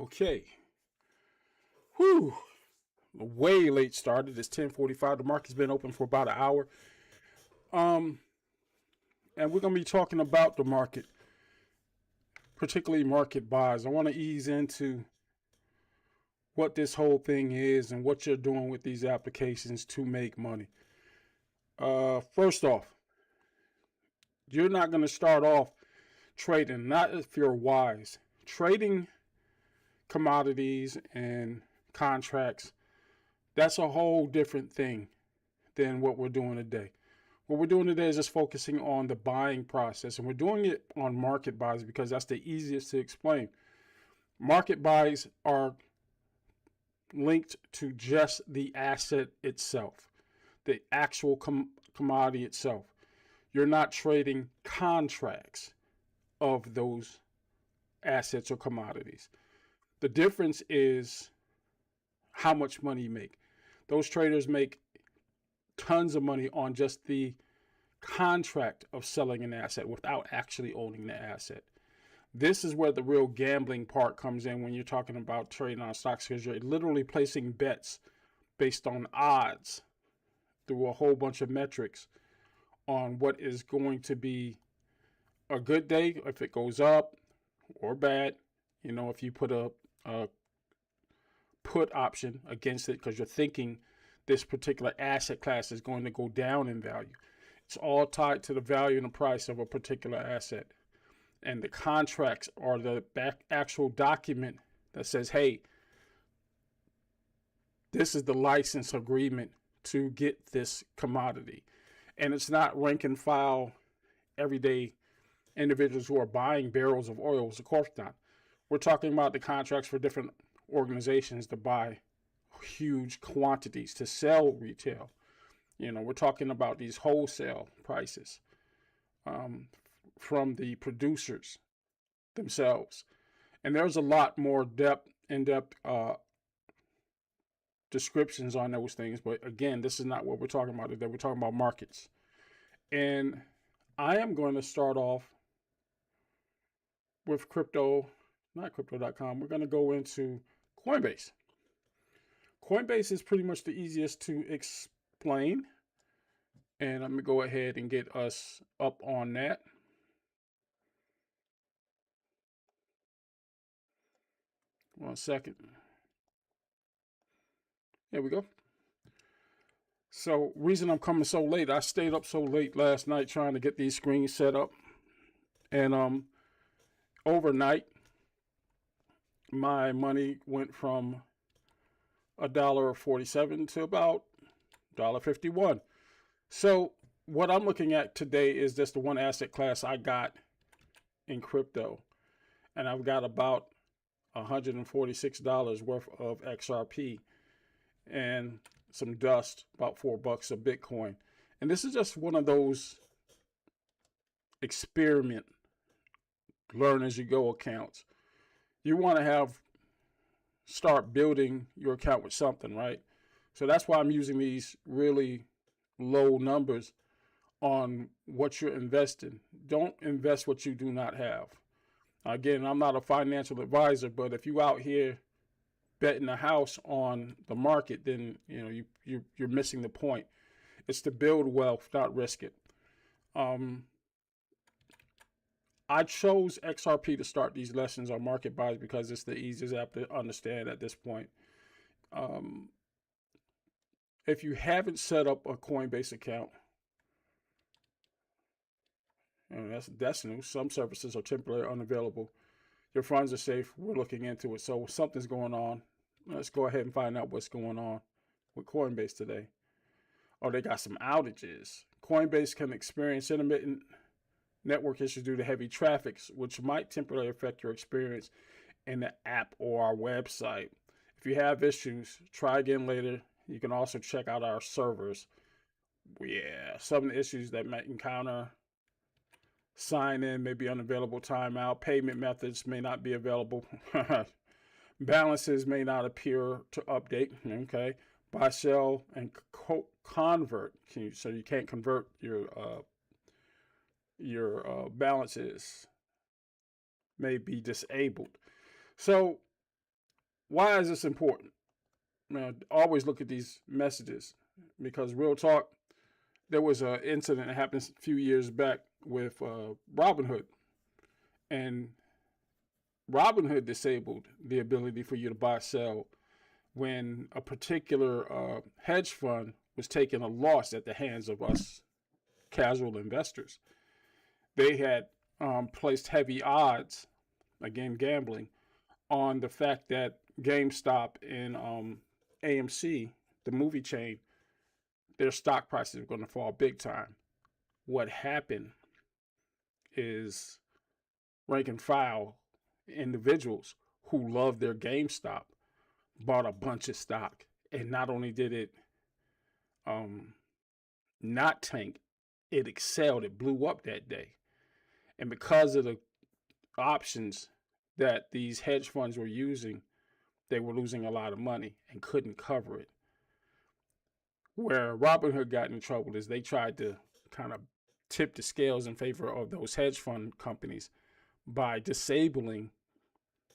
Okay. Whew. Way late started. It's 10:45. The market's been open for about an hour. Um, and we're gonna be talking about the market, particularly market buys. I want to ease into what this whole thing is and what you're doing with these applications to make money. First off, you're not gonna start off trading, not if you're wise. Trading commodities and contracts, that's a whole different thing than what we're doing today. What we're doing today is just focusing on the buying process, and we're doing it on market buys because that's the easiest to explain. Market buys are linked to just the asset itself, the actual commodity itself. You're not trading contracts of those assets or commodities. The difference is how much money you make. Those traders make tons of money on just the contract of selling an asset without actually owning the asset. This is where the real gambling part comes in when you're talking about trading on stocks, because you're literally placing bets based on odds through a whole bunch of metrics on what is going to be a good day, if it goes up or bad. You know, if you put a put option against it because you're thinking this particular asset class is going to go down in value. It's all tied to the value and the price of a particular asset. And the contracts are the actual document that says, hey, this is the license agreement to get this commodity. And it's not rank and file everyday individuals who are buying barrels of oil. Of course not. We're talking about the contracts for different organizations to buy huge quantities to sell retail. You know, we're talking about these wholesale prices from the producers themselves. And there's a lot more in-depth descriptions on those things. But again, this is not what we're talking about today. We're talking about markets. And I am going to start off with not crypto.com. We're going to go into Coinbase. Coinbase is pretty much the easiest to explain. And let me go ahead and get us up on that. One second. There we go. So, reason I'm coming so late, I stayed up so late last night trying to get these screens set up. And overnight, my money went from $1.47 to about $1.51. So what I'm looking at today is just the one asset class I got in crypto. And I've got about $146 worth of XRP and some dust, about $4 of Bitcoin. And this is just one of those experiment learn as you go accounts. You want to start building your account with something, right? So that's why I'm using these really low numbers on what you're investing. Don't invest what you do not have. Again, I'm not a financial advisor, but if you out here betting a house on the market, then you know you're missing the point. It's to build wealth, not risk it. I chose XRP to start these lessons on market buys because it's the easiest app to understand at this point. If you haven't set up a Coinbase account, and that's new. Some services are temporarily unavailable. Your funds are safe. We're looking into it. So something's going on. Let's go ahead and find out what's going on with Coinbase today. Oh, they got some outages. Coinbase can experience intermittent network issues due to heavy traffic, which might temporarily affect your experience in the app or our website. If you have issues, try again later. You can also check out our servers. Yeah, some of the issues that might encounter: sign in may be unavailable, timeout, payment methods may not be available, balances may not appear to update. Okay, buy, sell, and convert. So you can't convert your balances may be disabled. So Why is this important? Now, always look at these messages because real talk, there was an incident that happened a few years back with Robinhood, and Robinhood disabled the ability for you to buy sell when a particular hedge fund was taking a loss at the hands of us casual investors. They had placed heavy odds, again gambling, on the fact that GameStop and AMC, the movie chain, their stock prices were going to fall big time. What happened is rank and file individuals who love their GameStop bought a bunch of stock. And not only did it not tank, it excelled, it blew up that day. And because of the options that these hedge funds were using, they were losing a lot of money and couldn't cover it. Where Robinhood got in trouble is they tried to kind of tip the scales in favor of those hedge fund companies by disabling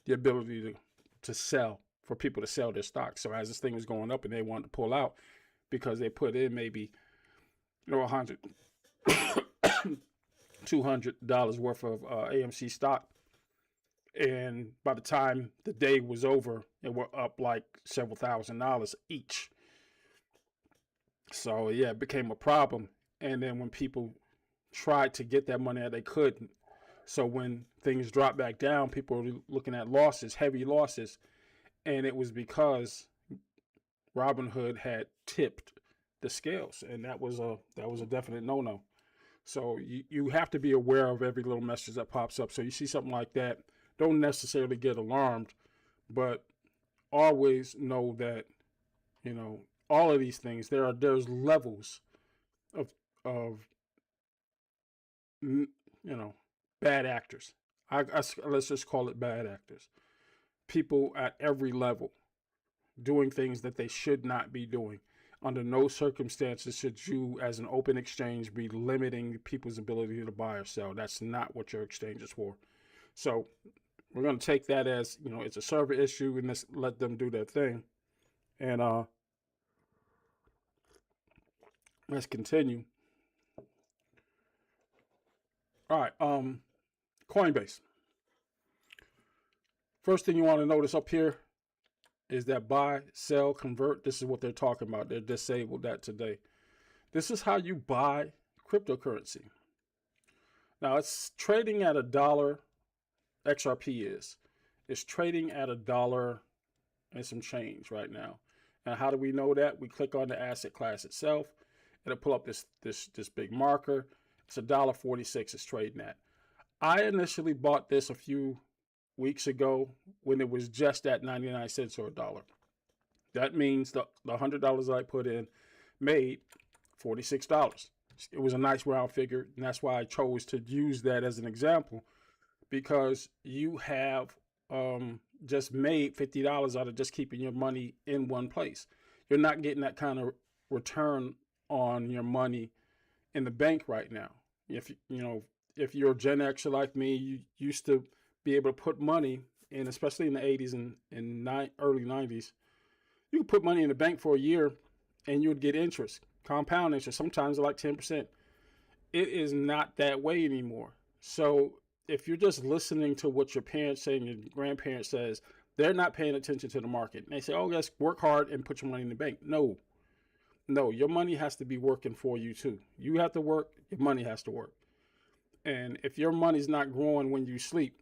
the ability to sell, for people to sell their stocks. So as this thing was going up and they wanted to pull out because they put in maybe $100, $200 worth of AMC stock, and by the time the day was over, they were up like several $1,000s each. So yeah, it became a problem. And then when people tried to get that money out, they couldn't. So when things dropped back down, people were looking at losses, heavy losses. And it was because Robinhood had tipped the scales, and that was a definite no-no. So you have to be aware of every little message that pops up. So you see something like that, don't necessarily get alarmed, but always know that, all of these things, there's levels of bad actors. Let's just call it bad actors. People at every level doing things that they should not be doing. Under no circumstances should you, as an open exchange, be limiting people's ability to buy or sell. That's not what your exchange is for. So we're going to take that as, it's a server issue, and let's let them do their thing. And let's continue. All right, Coinbase. First thing you want to notice up here is that buy, sell, convert. This is what they're talking about. They're disabled that today. This is how you buy cryptocurrency. Now it's trading at $1. XRP is. It's trading at $1 and some change right now. And how do we know that? We click on the asset class itself. It'll pull up this big marker. It's $1.46 it's trading at. I initially bought this a few weeks ago when it was just at 99 cents or $1. That means the $100 I put in made $46. It was a nice round figure, and that's why I chose to use that as an example, because you have just made $50 out of just keeping your money in one place. You're not getting that kind of return on your money in the bank right now. If you're a Gen Xer like me, you used to be able to put money in, especially in the 80s and early 90s. You could put money in the bank for a year and you would get interest, compound interest, sometimes like 10%. It is not that way anymore. So if you're just listening to what your parents say and your grandparents says, they're not paying attention to the market. And they say, oh, let's work hard and put your money in the bank. No, your money has to be working for you too. You have to work, your money has to work. And if your money's not growing when you sleep,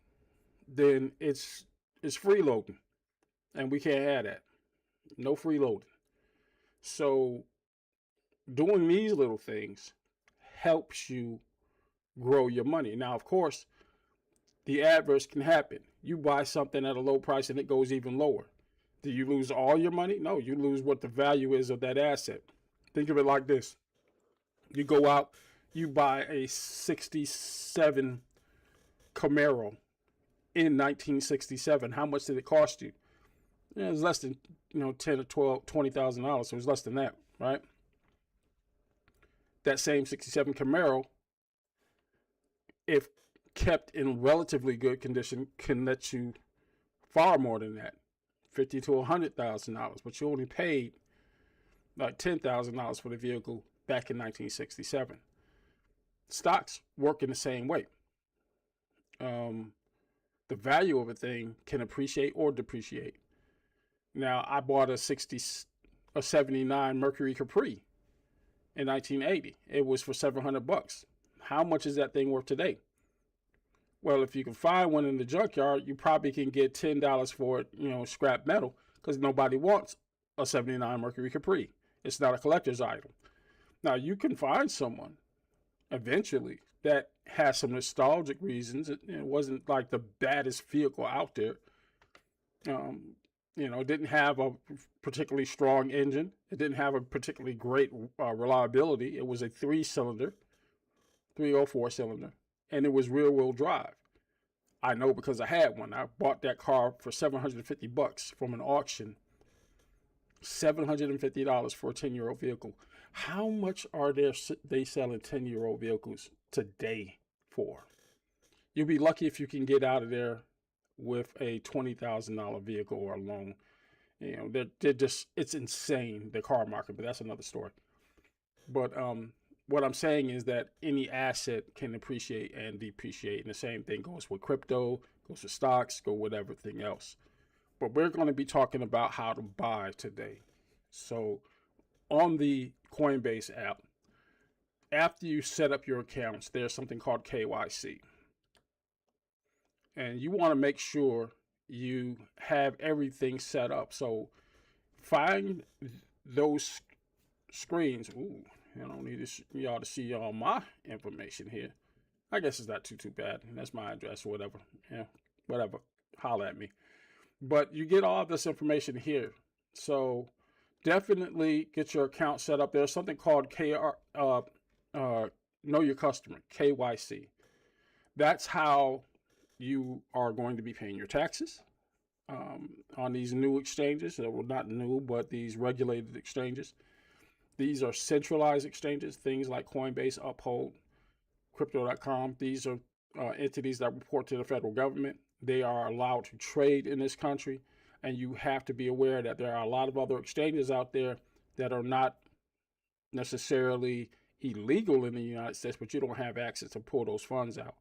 then it's freeloading. And we can't have that. No freeloading. So doing these little things helps you grow your money. Now, of course, the adverse can happen. You buy something at a low price and it goes even lower. Do you lose all your money? No, you lose what the value is of that asset. Think of it like this. You go out, you buy a 67 Camaro in 1967. How much did it cost you? It was less than, $10 or $12, $20,000. So it was less than that, right? That same 67 Camaro, if kept in relatively good condition, can let you far more than that. $50 to $100,000, but you only paid like $10,000 for the vehicle back in 1967. Stocks work in the same way. The value of a thing can appreciate or depreciate. Now, I bought a 79 Mercury Capri in 1980. It was for $700. How much is that thing worth today? Well, if you can find one in the junkyard, you probably can get $10 for it, scrap metal, because nobody wants a 79 Mercury Capri. It's not a collector's item. Now, you can find someone eventually that has some nostalgic reasons. It wasn't like the baddest vehicle out there. It didn't have a particularly strong engine. It didn't have a particularly great reliability. It was a 3-cylinder, 304 cylinder, and it was rear-wheel drive. I know because I had one. I bought that car for $750 from an auction. $750 for a 10-year-old vehicle. How much are they selling 10-year-old vehicles today for? You'll be lucky if you can get out of there with a $20,000 vehicle or a loan. They're just, it's insane, the car market, but that's another story. But what I'm saying is that any asset can appreciate and depreciate. And the same thing goes with crypto, goes with stocks, go with everything else. But we're going to be talking about how to buy today. So on the Coinbase app, after you set up your accounts, there's something called KYC. And you want to make sure you have everything set up. So find those screens. Ooh, I don't need y'all to see all my information here. I guess it's not too bad. That's my address or whatever. Yeah, whatever. Holler at me. But you get all this information here. So definitely get your account set up. There's something called Know Your Customer, KYC. That's how you are going to be paying your taxes on these new exchanges. Well, not new, but these regulated exchanges. These are centralized exchanges, things like Coinbase, Uphold, Crypto.com. These are entities that report to the federal government. They are allowed to trade in this country, and you have to be aware that there are a lot of other exchanges out there that are not necessarily illegal in the United States, but you don't have access to pull those funds out,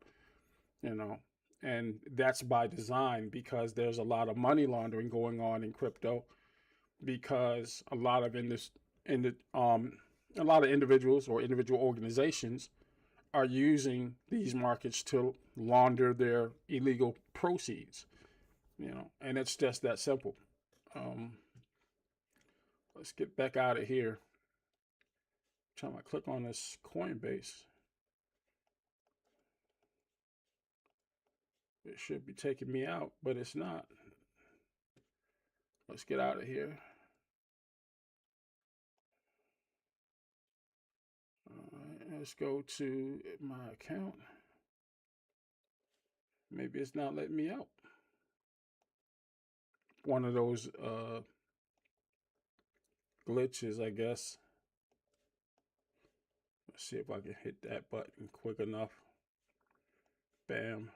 and that's by design, because there's a lot of money laundering going on in crypto, because a lot of individuals or individual organizations are using these markets to launder their illegal proceeds, and it's just that simple. Let's get back out of here. Trying to click on this Coinbase. It should be taking me out, but it's not. Let's get out of here. Let's go to my account. Maybe it's not letting me out. One of those glitches, I guess. Let's see if I can hit that button quick enough. Bam,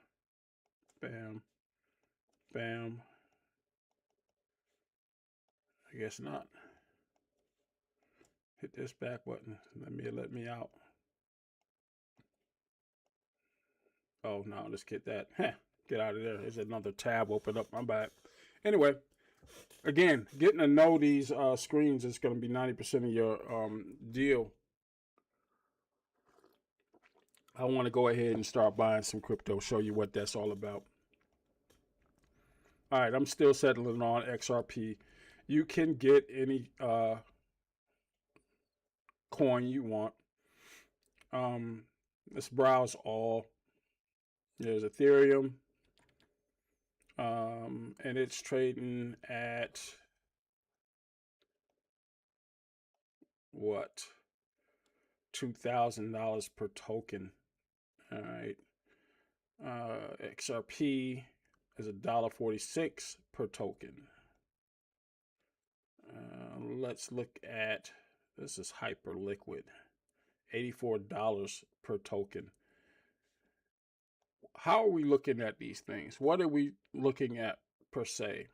bam, bam. I guess not. Hit this back button. Let me out. Oh no, let's get that. Get out of there. There's another tab open up. My bad. Anyway, again, getting to know these screens is going to be 90% of your deal. I want to go ahead and start buying some crypto, show you what that's all about. All right, I'm still settling on XRP. You can get any coin you want. Let's browse all. There's Ethereum, and it's trading at what? $2,000 per token. All right. XRP is $1.46 per token. Let's look at, this is Hyperliquid, $84 per token. How are we looking at these things? What are we looking at per se?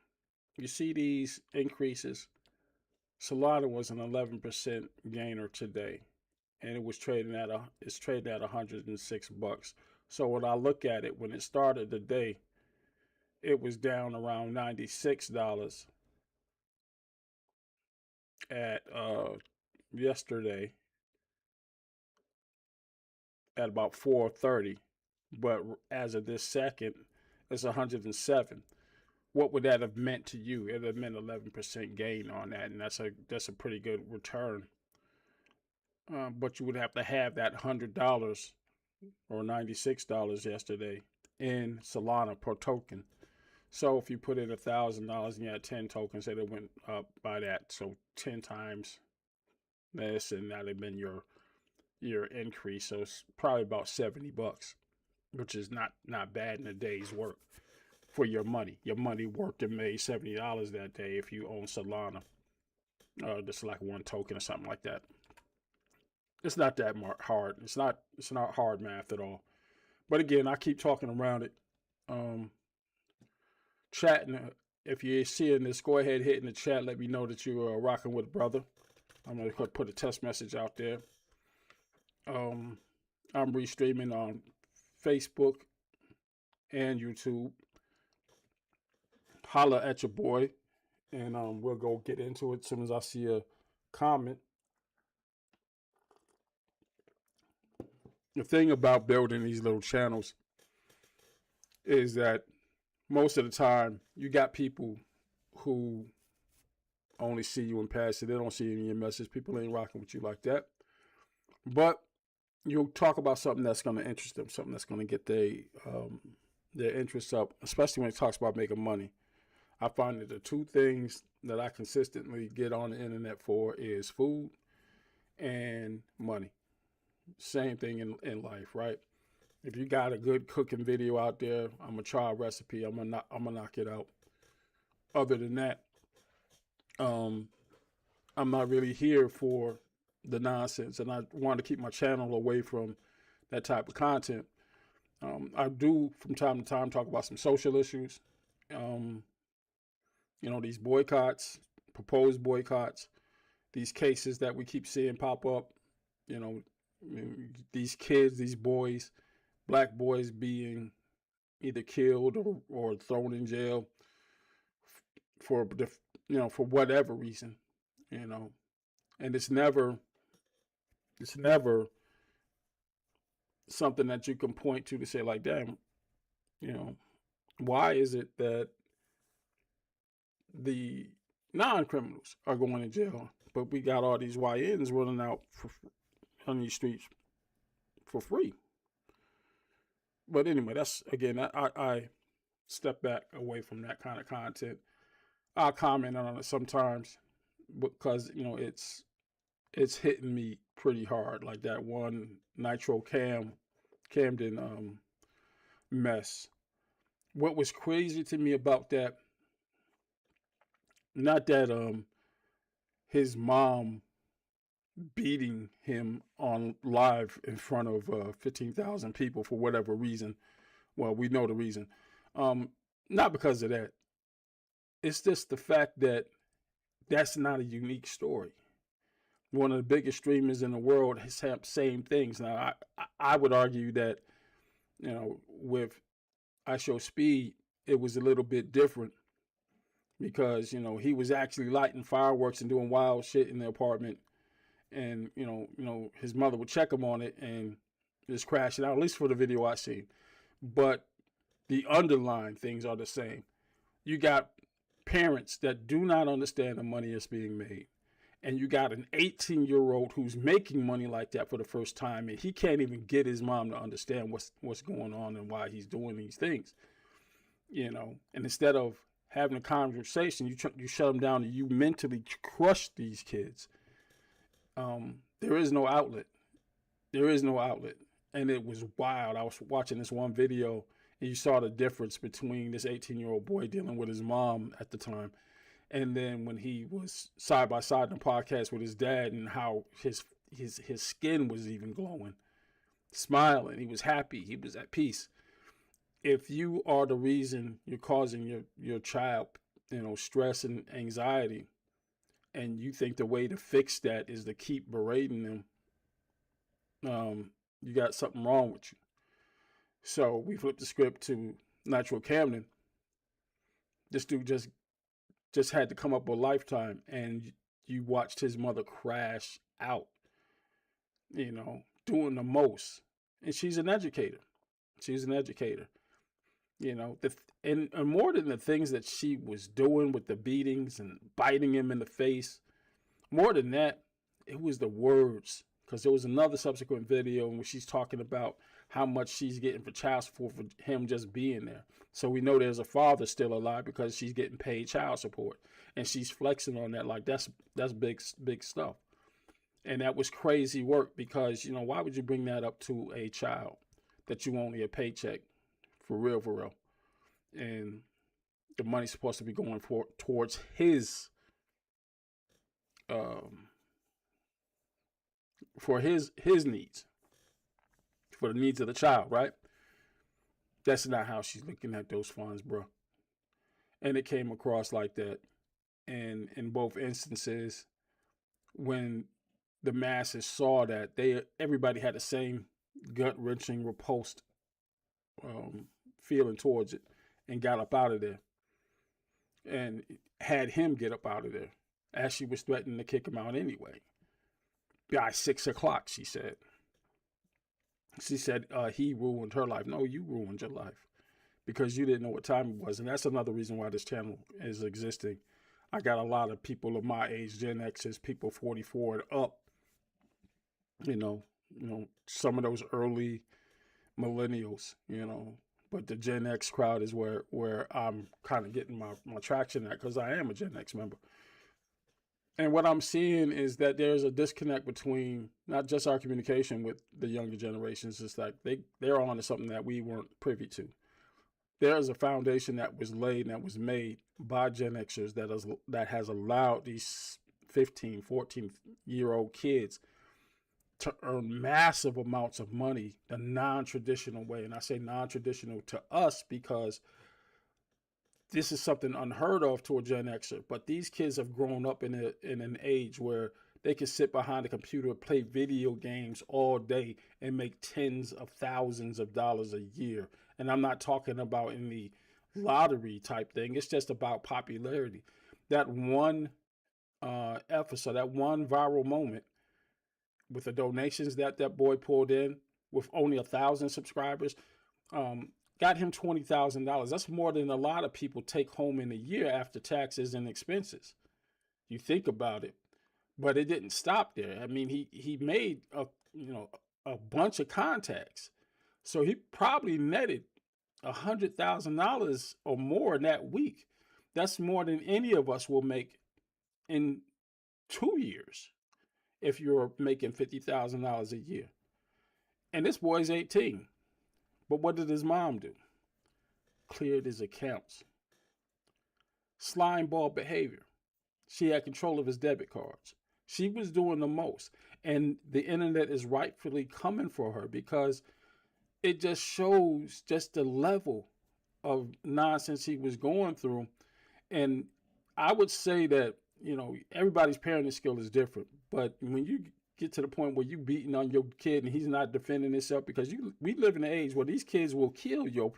You see these increases. Solana was an 11% gainer today, and it's trading at $106. So when I look at it, when it started the day, it was down around $96 at yesterday at about 4:30, but as of this second, it's 107. What would that have meant to you? It would have meant 11% gain on that, and that's a pretty good return. But you would have to have that $100 or $96 yesterday in Solana per token. So if you put in $1,000 and you had 10 tokens, it went up by that. So 10 times this, and that'd have been your increase. So it's probably about $70, which is not bad in a day's work for your money. Your money worked and made $70 that day if you own Solana. Just like one token or something like that. It's not that hard. It's not hard math at all. But again, I keep talking around it. Chatting. If you're seeing this, go ahead, hit in the chat. Let me know that you are rocking with a brother. I'm going to put a test message out there. I'm restreaming on Facebook and YouTube. Holla at your boy, and we'll go get into it as soon as I see a comment. The thing about building these little channels is that most of the time you got people who only see you in passing. They don't see any of your message. People ain't rocking with you like that. But you'll talk about something that's going to interest them, something that's going to get their interest up, especially when it talks about making money. I find that the two things that I consistently get on the internet for is food and money. Same thing in life, right? If you got a good cooking video out there, I'm gonna try a recipe. I'm gonna knock it out. Other than that, I'm not really here for the nonsense, and I want to keep my channel away from that type of content. I do from time to time talk about some social issues. These boycotts, proposed boycotts, these cases that we keep seeing pop up. These kids, these boys, black boys being either killed or thrown in jail for whatever reason, and it's never something that you can point to say like, damn, why is it that the non-criminals are going to jail, but we got all these YNs running out on these streets for free? But anyway, that's, again, I step back away from that kind of content. I'll comment on it sometimes because, it's hitting me pretty hard, like that one Nitro Camden mess. What was crazy to me about that, not that his mom beating him on live in front of 15,000 people for whatever reason. Well, we know the reason. Not because of that. It's just the fact that that's not a unique story. One of the biggest streamers in the world has had same things. Now, I would argue that, with I Show Speed, it was a little bit different because, he was actually lighting fireworks and doing wild shit in the apartment. And, his mother would check him on it and just crash it out, at least for the video I seen. But the underlying things are the same. You got parents that do not understand the money that's being made. And you got an 18-year-old who's making money like that for the first time, and he can't even get his mom to understand what's going on and why he's doing these things. And instead of having a conversation, you shut them down and you mentally crush these kids. There is no outlet. There is no outlet. And it was wild. I was watching this one video, and you saw the difference between this 18-year-old boy dealing with his mom at the time, and then when he was side by side in a podcast with his dad, and how his skin was even glowing, smiling. He was happy. He was at peace. If you are the reason you're causing your child stress and anxiety, and you think the way to fix that is to keep berating them, you got something wrong with you. So we flipped the script to Nitro Camden. This dude just had to come up with Lifetime, and you watched his mother crash out, doing the most. And she's an educator. She's an educator. And more than the things that she was doing with the beatings and biting him in the face, more than that, it was the words. Because there was another subsequent video in which she's talking about how much she's getting for child support for him just being there. So we know there's a father still alive because she's getting paid child support, and she's flexing on that like that's big stuff. And that was crazy work because why would you bring that up to a child that you only a paycheck for real, and the money's supposed to be going towards his for his needs, for the needs of the child, right? That's not how she's looking at those funds, bro. And it came across like that. And in both instances, when the masses saw that, everybody had the same gut-wrenching, repulsed feeling towards it, and got up out of there. And had him get up out of there, as she was threatening to kick him out anyway. By 6 o'clock, she said. She said he ruined her life. No, you ruined your life because you didn't know what time it was. And that's another reason why this channel is existing. I got a lot of people of my age, Gen Xers, people 44 and up. Some of those early millennials, but the Gen X crowd is where I'm kind of getting my traction at, because I am a Gen X member. And what I'm seeing is that there's a disconnect between not just our communication with the younger generations. It's like they're on to something that we weren't privy to. There's a foundation that was laid and that was made by Gen Xers that has allowed these 15, 14-year-old kids to earn massive amounts of money the non-traditional way. And I say non-traditional to us because this is something unheard of to a Gen Xer, but these kids have grown up in an age where they can sit behind a computer, play video games all day, and make tens of thousands of dollars a year. And I'm not talking about in the lottery type thing. It's just about popularity. That one episode, that one viral moment with the donations that boy pulled in with only 1,000 subscribers, got him $20,000. That's more than a lot of people take home in a year after taxes and expenses. You think about it, but it didn't stop there. I mean, he made a bunch of contacts, so he probably netted $100,000 or more in that week. That's more than any of us will make in 2 years if you're making $50,000 a year. And this boy's 18. But what did his mom do? Cleared his accounts. Slime ball behavior. She had control of his debit cards. She was doing the most. And the internet is rightfully coming for her because it just shows just the level of nonsense he was going through. And I would say that, everybody's parenting skill is different. But when you get to the point where you beating on your kid and he's not defending himself, because we live in an age where these kids will kill your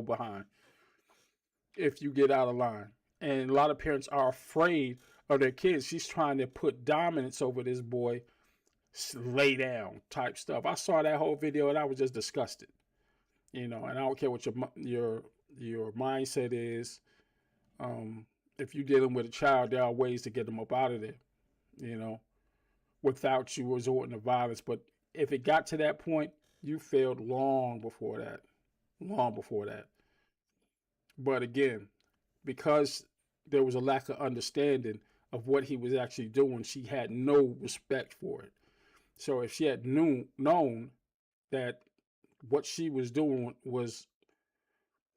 behind if you get out of line. And a lot of parents are afraid of their kids. She's trying to put dominance over this boy, lay down type stuff. I saw that whole video and I was just disgusted. And I don't care what your mindset is. If you're dealing with a child, there are ways to get them up out of there, without you resorting to violence. But if it got to that point, you failed long before that. But again, because there was a lack of understanding of what he was actually doing, she had no respect for it. So if she had known that what she was doing was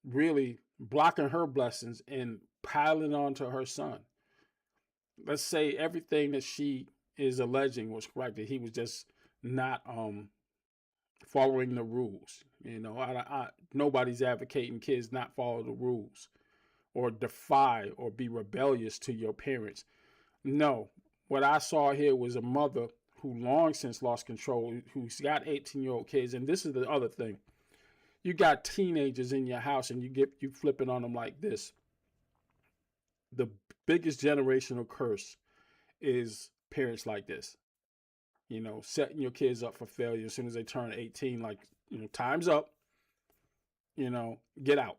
really blocking her blessings and piling onto her son, let's say everything that she is alleging was correct, that he was just not following the rules. Nobody's advocating kids not follow the rules, or defy or be rebellious to your parents. No, what I saw here was a mother who long since lost control, who's got 18-year-old kids. And this is the other thing. You got teenagers in your house and you flipping on them like this. The biggest generational curse is parents like this. Setting your kids up for failure as soon as they turn 18, like, time's up, get out.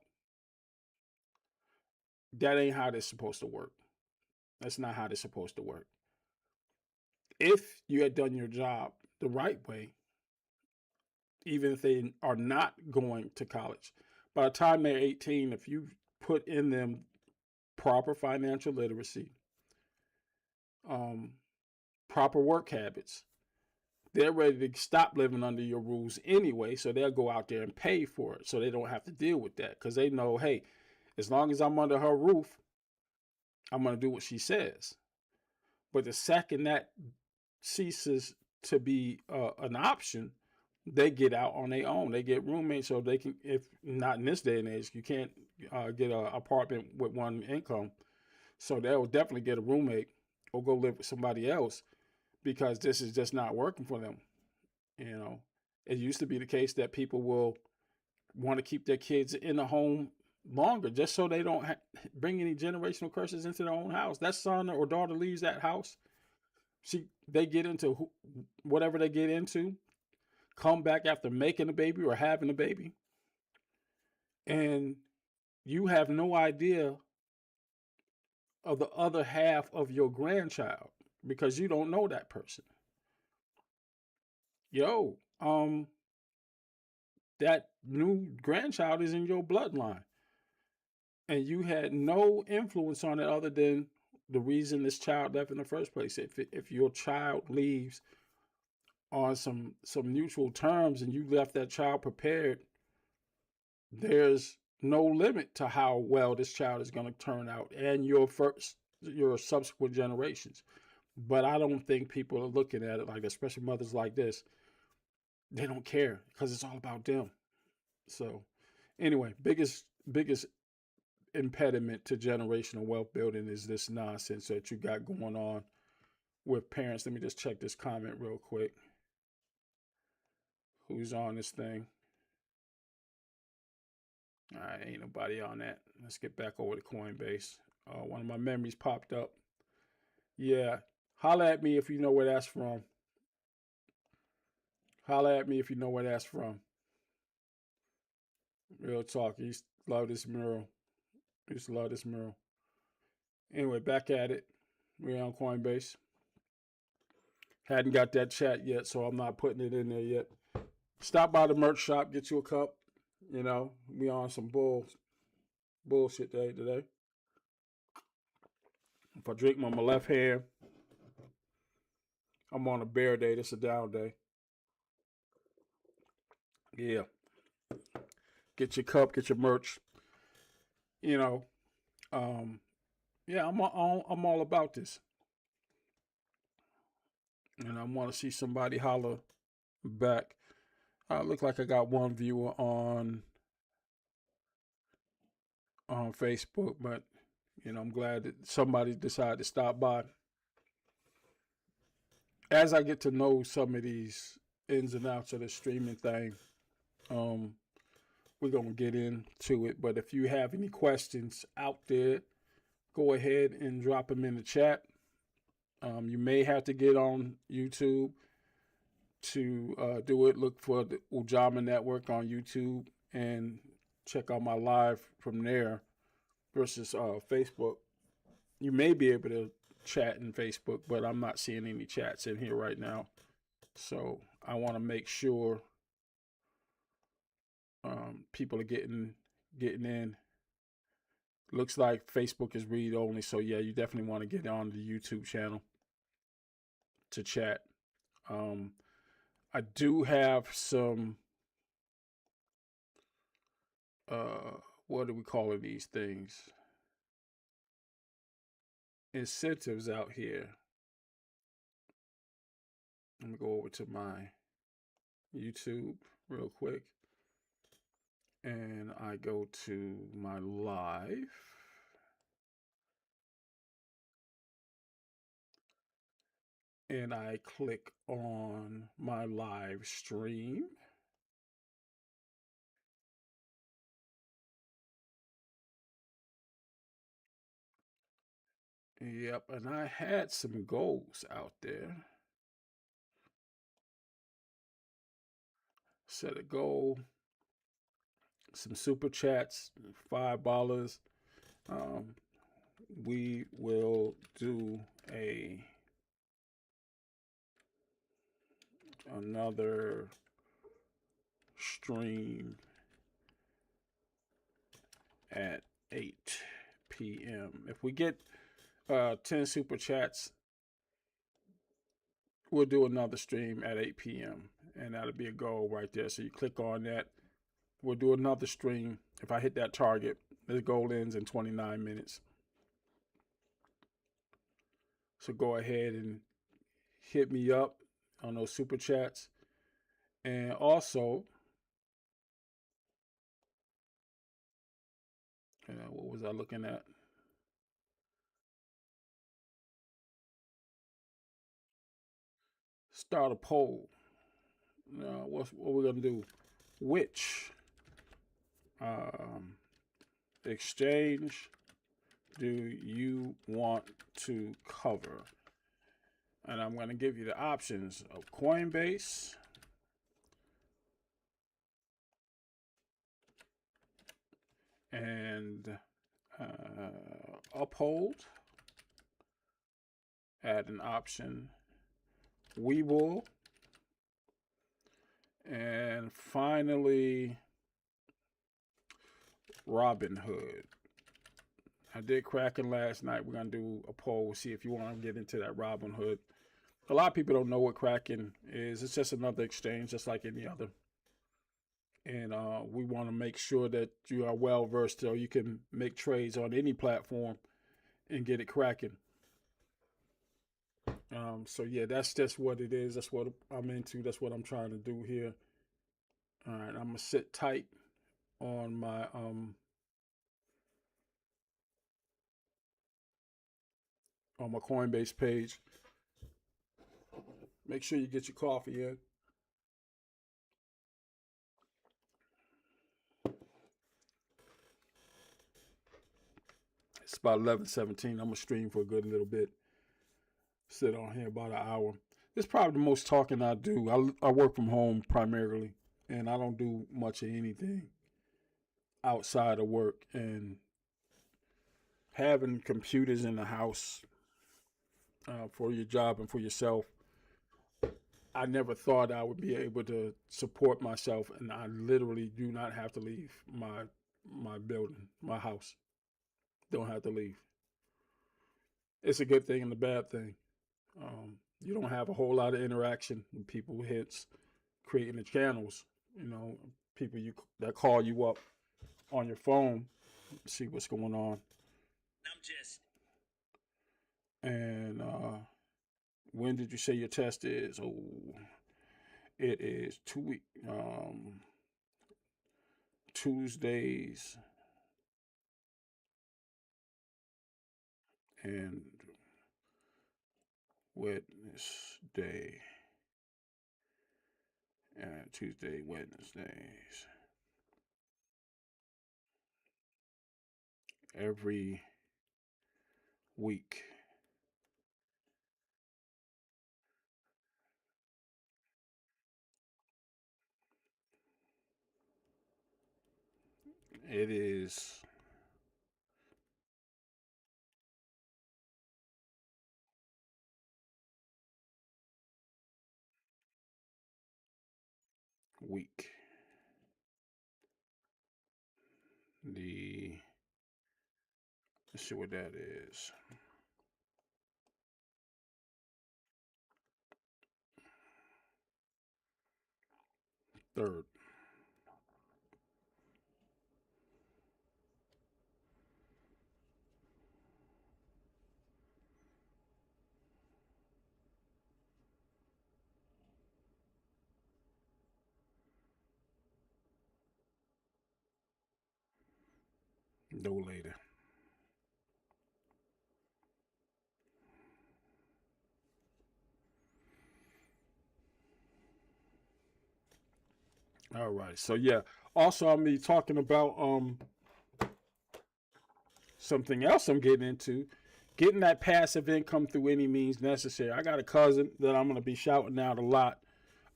That ain't how this supposed to work. That's not how this supposed to work. If you had done your job the right way, even if they are not going to college, by the time they're 18, if you put in them proper financial literacy, proper work habits, they're ready to stop living under your rules anyway, so they'll go out there and pay for it so they don't have to deal with that, because they know, hey, as long as I'm under her roof, I'm going to do what she says. But the second that ceases to be an option, they get out on their own. They get roommates, so they can, if not in this day and age, you can't get an apartment with one income. So they'll definitely get a roommate or go live with somebody else, because this is just not working for them. It used to be the case that people will want to keep their kids in the home longer just so they don't bring any generational curses into their own house. That son or daughter leaves that house, they get into whatever they get into, come back after making a baby or having a baby, and you have no idea of the other half of your grandchild because you don't know that person. That new grandchild is in your bloodline, and you had no influence on it other than the reason this child left in the first place. If your child leaves on some mutual terms and you left that child prepared, there's no limit to how well this child is going to turn out, and your subsequent generations. But I don't think people are looking at it like, especially mothers like this, they don't care because it's all about them. So anyway, biggest impediment to generational wealth building is this nonsense that you got going on with parents. Let me just check this comment real quick. Who's on this thing? All right, ain't nobody on that. Let's get back over to Coinbase. One of my memories popped up. Yeah, holla at me if you know where that's from. Holla at me if you know where that's from. Real talk. I used to love this mural. Anyway, back at it. We're on Coinbase. Hadn't got that chat yet, so I'm not putting it in there yet. Stop by the merch shop, get you a cup. We on some bullshit day today. If I drink with my left hand, I'm on a bear day. This is a down day. Yeah. Get your cup, get your merch. Yeah, I'm all about this. And I want to see somebody holler back. Look like I got one viewer on Facebook, but I'm glad that somebody decided to stop by. As I get to know some of these ins and outs of the streaming thing, we're gonna get into it. But if you have any questions out there, go ahead and drop them in the chat. You may have to get on YouTube to do it. Look for the Ujamaa Network on YouTube and check out my live from there versus Facebook. You may be able to chat in Facebook, but I'm not seeing any chats in here right now. So I want to make sure people are getting in. Looks like Facebook is read only, so yeah, you definitely want to get on the YouTube channel to chat. I do have some what do we call these things? Incentives out here. Let me go over to my YouTube real quick. And I go to my live. and I click on my live stream. Yep, and I had some goals out there. Set a goal, some super chats, $5. Um, we will do another stream at 8 p.m. If we get 10 super chats, we'll do another stream at 8 p.m. And that'll be a goal right there. So you click on that. We'll do another stream. If I hit that target, the goal ends in 29 minutes. So go ahead and hit me up on those super chats. And also, what was I looking at? Start a poll. Now, what we're gonna do? Which exchange do you want to cover? And I'm going to give you the options of Coinbase, and Uphold. Add an option, Webull, and finally Robinhood. I did Kraken last night. We're going to do a poll, see if you want to get into that Robinhood. A lot of people don't know what Kraken is. It's just another exchange, just like any other. And we want to make sure that you are well versed so you can make trades on any platform and get it cracking. So yeah, that's just what it is. That's what I'm into. That's what I'm trying to do here. All right, I'm gonna sit tight on my Coinbase page. Make sure you get your coffee in. It's about 11:17. I'm gonna stream for a good little bit. Sit on here about an hour. It's probably the most talking I do. I work from home primarily, and I don't do much of anything outside of work. And having computers in the house for your job and for yourself, I never thought I would be able to support myself, and I literally do not have to leave my building, my house. Don't have to leave. It's a good thing and a bad thing. You don't have a whole lot of interaction with people, hence creating the channels. You know, people that call you up on your phone, see what's going on. And when did you say your test is? Oh, it is 2 weeks. Tuesdays and Wednesday. Tuesday, Wednesdays. Every week. It is week. Let's see what that is. Third. No later. All right. So yeah. Also, I'll be talking about something else I'm getting into, getting that passive income through any means necessary. I got a cousin that I'm gonna be shouting out a lot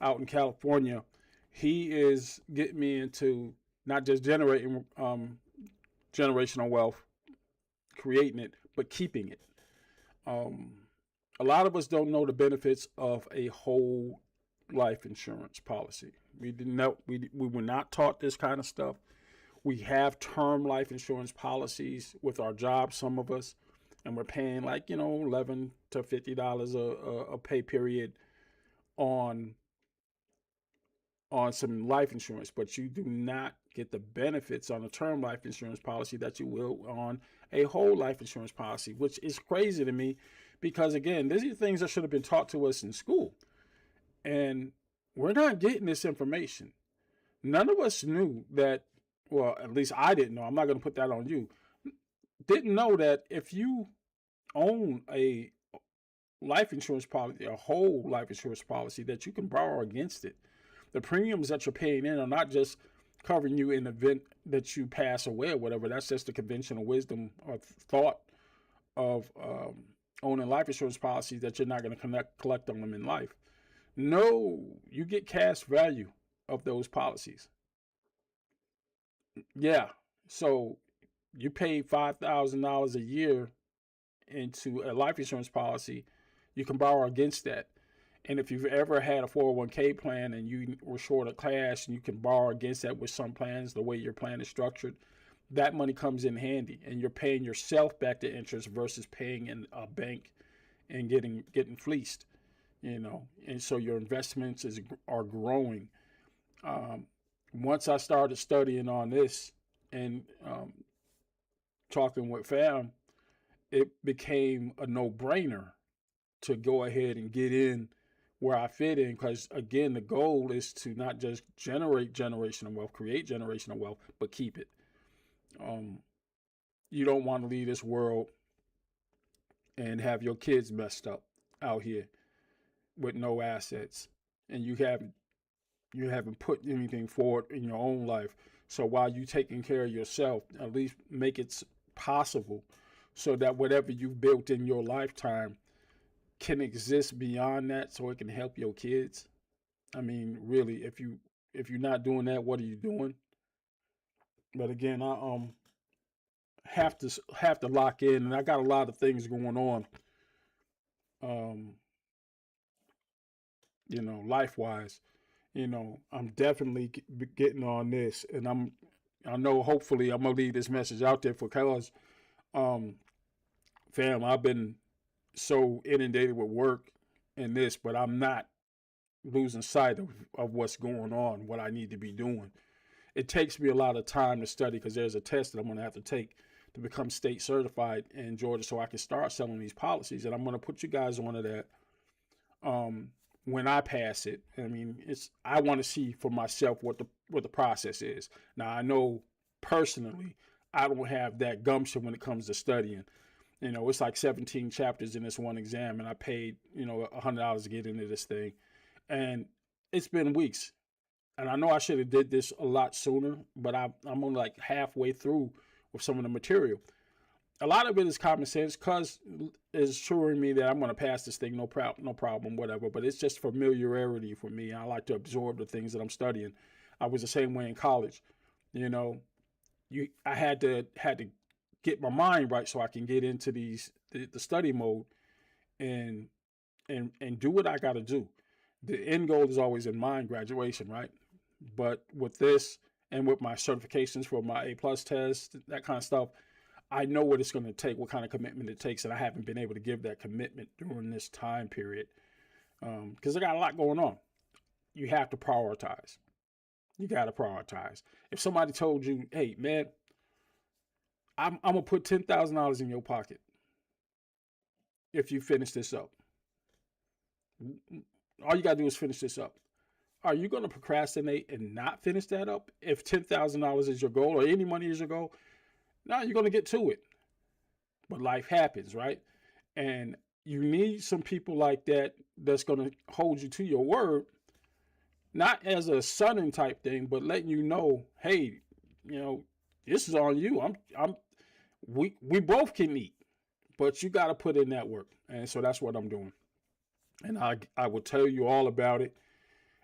out in California. He is getting me into not just generating generational wealth, creating it, but keeping it. Um, a lot of us don't know the benefits of a whole life insurance policy. We didn't know we were not taught this kind of stuff. We have term life insurance policies with our jobs, some of us, and we're paying like, $11 to $50 a pay period on some life insurance, but you do not get the benefits on a term life insurance policy that you will on a whole life insurance policy, which is crazy to me because, again, these are things that should have been taught to us in school. And we're not getting this information. None of us knew that, well, at least I didn't know. I'm not going to put that on you. Didn't know that if you own a life insurance policy, a whole life insurance policy, that you can borrow against it. The premiums that you're paying in are not just covering you in the event that you pass away or whatever. That's just the conventional wisdom or thought of owning life insurance policies that you're not going to collect on them in life. No, you get cash value of those policies. Yeah. So you pay $5,000 a year into a life insurance policy, you can borrow against that. And if you've ever had a 401k plan and you were short of cash and you can borrow against that with some plans, the way your plan is structured, that money comes in handy and you're paying yourself back the interest versus paying in a bank and getting fleeced, And so your investments are growing. Um, Once I started studying on this and talking with fam, it became a no-brainer to go ahead and get in where I fit in because, again, the goal is to not just generate generational wealth, create generational wealth, but keep it. Um, you don't want to leave this world and have your kids messed up out here with no assets, and you haven't put anything forward in your own life. So while you taking care of yourself, at least make it possible so that whatever you've built in your lifetime can exist beyond that so it can help your kids. I mean, really, if you're not doing that, what are you doing? But again, I have to lock in, and I got a lot of things going on, um, life wise. I'm definitely getting on this, and I know hopefully I'm gonna leave this message out there for cause, um, fam, I've been so inundated with work and this, but I'm not losing sight of what's going on, what I need to be doing. It takes me a lot of time to study because there's a test that I'm going to have to take to become state certified in Georgia so I can start selling these policies. And I'm going to put you guys on to that um, when I pass it. I mean, I want to see for myself what the process is. Now, I know personally I don't have that gumption when it comes to studying. It's like 17 chapters in this one exam, and I paid, $100 to get into this thing. And it's been weeks. And I know I should have did this a lot sooner, but I'm only like halfway through with some of the material. A lot of it is common sense because it's assuring me that I'm going to pass this thing, no problem, whatever. But it's just familiarity for me. I like to absorb the things that I'm studying. I was the same way in college. You know, I had to get my mind right so I can get into the study mode and and do what I got to do. The end goal is always in mind, graduation, right? But with this and with my certifications for my A+ test, that kind of stuff, I know what it's going to take, what kind of commitment it takes, and I haven't been able to give that commitment during this time period because I got a lot going on. You have to prioritize. You got to prioritize. If somebody told you, "Hey, man, I'm gonna put $10,000 in your pocket if you finish this up," all you gotta do is finish this up. Are you going to procrastinate and not finish that up if $10,000 is your goal or any money is your goal? No, you're going to get to it. But life happens, right? And you need some people like that that's going to hold you to your word not as a sudden type thing, but letting you know, hey, you know, this is on you. We both can eat, but you got to put in that work. And so that's what I'm doing. And I will tell you all about it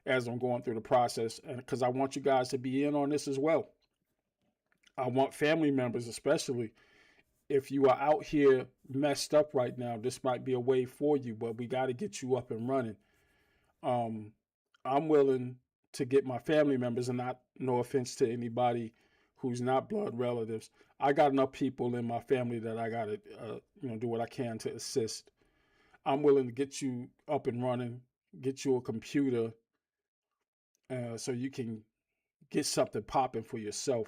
as I'm going through the process, and because I want you guys to be in on this as well. I want family members, especially if you are out here messed up right now, this might be a way for you, but we got to get you up and running. Um, I'm willing to get my family members, and not no offense to anybody who's not blood relatives. I got enough people in my family that I got to, do what I can to assist. I'm willing to get you up and running, get you a computer, so you can get something popping for yourself.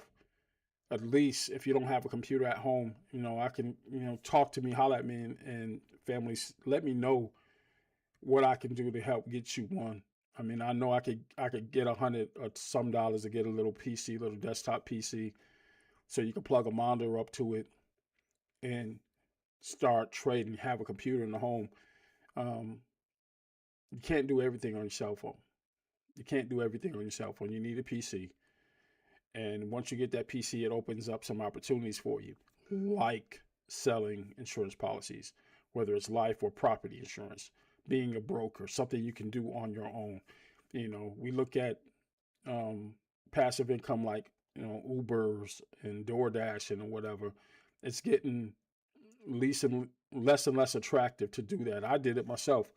At least if you don't have a computer at home, I can, talk to me, holler at me, and families, let me know what I can do to help get you one. I mean, I know I could get $100 or some dollars to get a little PC, little desktop PC, so you can plug a monitor up to it and start trading. Have a computer in the home. Um, you can't do everything on your cell phone. You can't do everything on your cell phone. You need a PC. And once you get that PC, it opens up some opportunities for you, like selling insurance policies, whether it's life or property insurance, being a broker, something you can do on your own. We look at passive income like, Ubers and DoorDash and whatever. It's getting less and less attractive to do that. I did it myself.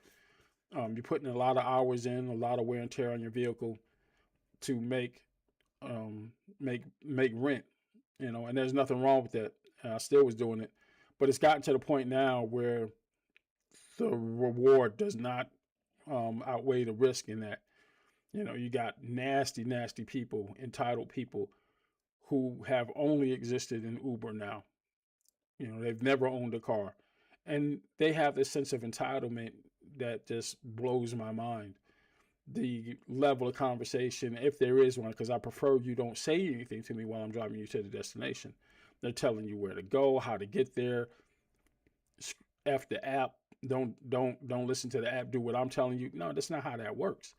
You're putting a lot of hours in, a lot of wear and tear on your vehicle to make rent, and there's nothing wrong with that. And I still was doing it, but it's gotten to the point now where the reward does not outweigh the risk in that. You got nasty people, entitled people who have only existed in Uber now. They've never owned a car, and they have this sense of entitlement that just blows my mind. The level of conversation, if there is one, because I prefer you don't say anything to me while I'm driving you to the destination. They're telling you where to go, how to get there. F the app. Don't listen to the app. Do what I'm telling you. No, that's not how that works.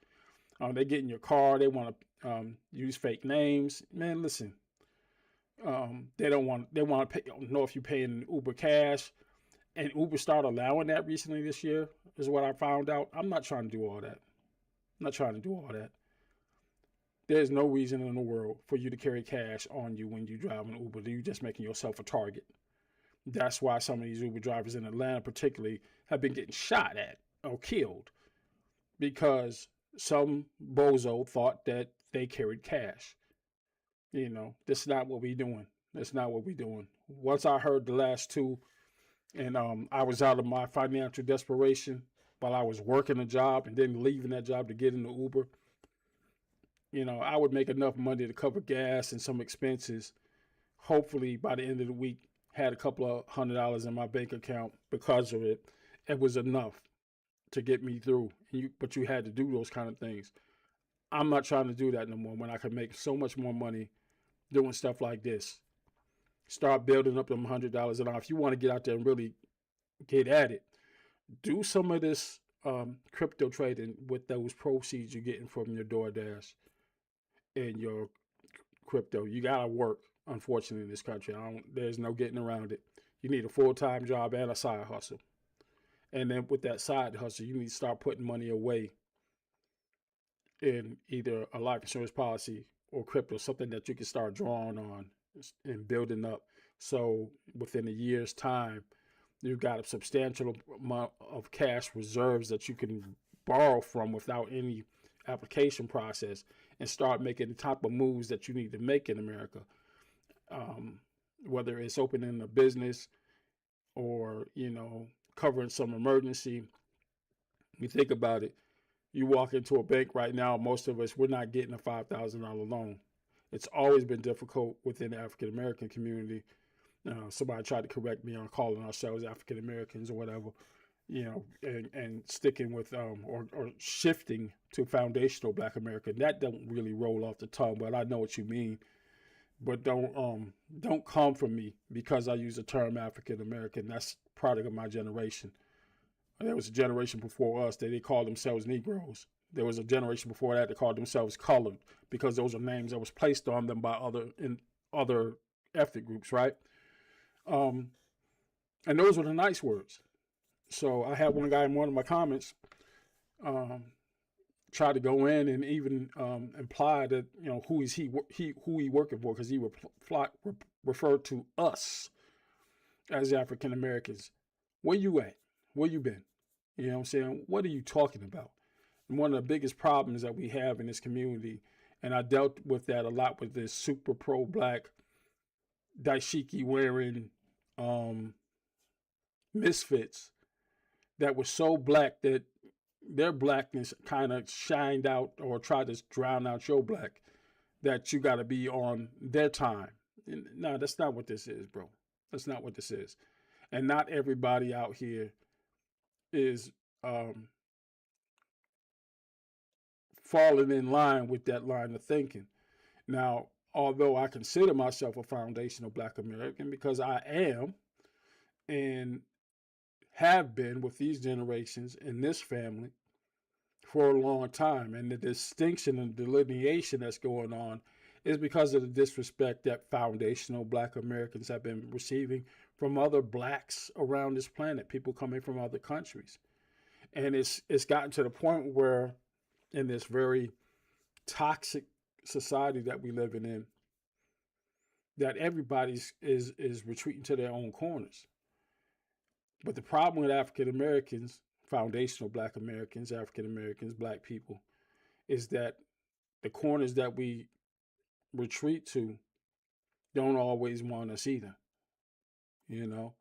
They get in your car. They want to use fake names. Man, listen. They want to pay, know if you're paying Uber Cash, and Uber started allowing that recently this year. Is what I found out. I'm not trying to do all that. I'm not trying to do all that. There's no reason in the world for you to carry cash on you when you drive an Uber. You're just making yourself a target. That's why some of these Uber drivers in Atlanta particularly have been getting shot at or killed, because some bozo thought that they carried cash. That's not what we're doing. That's not what we're doing. Once I heard the last two, and I was out of my financial desperation while I was working a job and then leaving that job to get into Uber, I would make enough money to cover gas and some expenses. Hopefully by the end of the week, had a couple of $100 in my bank account because of it. It was enough to get me through. But you had to do those kind of things. I'm not trying to do that no more when I can make so much more money doing stuff like this. Start building up them $100 an hour. If you want to get out there and really get at it, do some of this crypto trading with those proceeds you're getting from your DoorDash and your crypto. You gotta work, unfortunately, in this country. There's no getting around it. You need a full-time job and a side hustle. And then with that side hustle, you need to start putting money away in either a life insurance policy or crypto, something that you can start drawing on and building up. So within a year's time, you've got a substantial amount of cash reserves that you can borrow from without any application process, and start making the type of moves that you need to make in America. Whether it's opening a business or, covering some emergency. You think about it, you walk into a bank right now, most of us, we're not getting a $5,000 loan. It's always been difficult within the African American community. Somebody tried to correct me on calling ourselves African Americans or whatever, and sticking with or shifting to foundational Black American. That don't really roll off the tongue, but I know what you mean. But don't come from me because I use the term African American. That's product of my generation. There was a generation before us that they called themselves Negroes. There was a generation before that that called themselves colored because those are names that was placed on them by other ethnic groups, right? Um, and those were the nice words. So I had one guy in one of my comments um, try to go in and even imply that who is who he working for, because he referred to us as African Americans. Where you at? Where you been? You know what I'm saying? What are you talking about? And one of the biggest problems that we have in this community, and I dealt with that a lot with this super pro black dashiki wearing misfits that were so black that their blackness kind of shined out or tried to drown out your black, that you got to be on their time. And no, that's not what this is, bro. That's not what this is. And not everybody out here is falling in line with that line of thinking. Now, although I consider myself a foundational black American, because I am and have been with these generations in this family for a long time, and the distinction and delineation that's going on is because of the disrespect that foundational black Americans have been receiving from other blacks around this planet, people coming from other countries. And it's gotten to the point where in this very toxic society that we living in, that everybody's is retreating to their own corners. But the problem with African Americans, foundational black Americans, African Americans, black people, is that the corners that we retreat to don't always want us either. You know,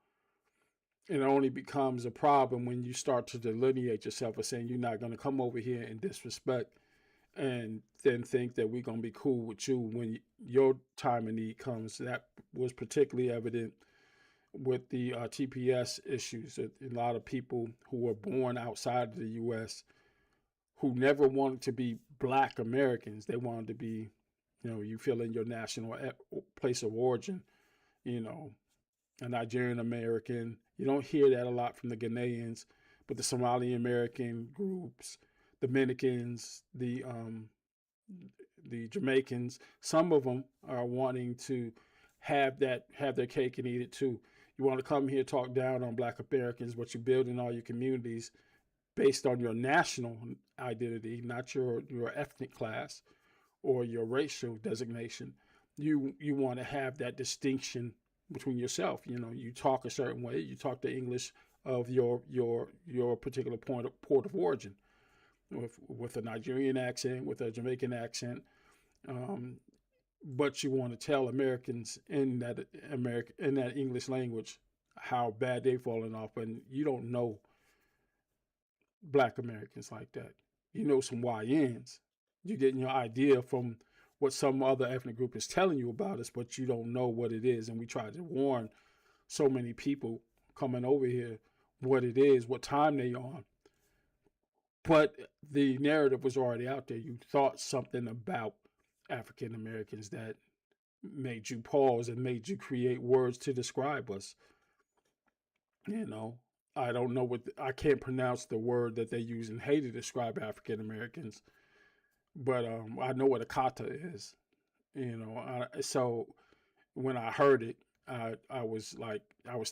it only becomes a problem when you start to delineate yourself as saying you're not going to come over here and disrespect and then think that we're going to be cool with you when your time of need comes. That was particularly evident with the TPS issues. A lot of people who were born outside of the U.S. who never wanted to be black Americans, they wanted to be, you fill in your national place of origin, a Nigerian American. You don't hear that a lot from the Ghanaians, but the Somali American groups, Dominicans, the Jamaicans, some of them are wanting to have their cake and eat it too. You want to come here, talk down on black Americans, but you're building all your communities based on your national identity, not your ethnic class or your racial designation. You want to have that distinction between yourself. You talk a certain way. You talk the English of your particular port of origin, with a Nigerian accent, with a Jamaican accent. But you want to tell Americans in that English language how bad they've fallen off, and you don't know black Americans like that. You know some YNs. You're getting your idea from what some other ethnic group is telling you about us, but you don't know what it is. And we try to warn so many people coming over here what it is, what time they on. But the narrative was already out there. You thought something about African Americans that made you pause and made you create words to describe us. I don't know I can't pronounce the word that they use in Haiti to describe African Americans, but I know what a kata is. So when I heard it, I was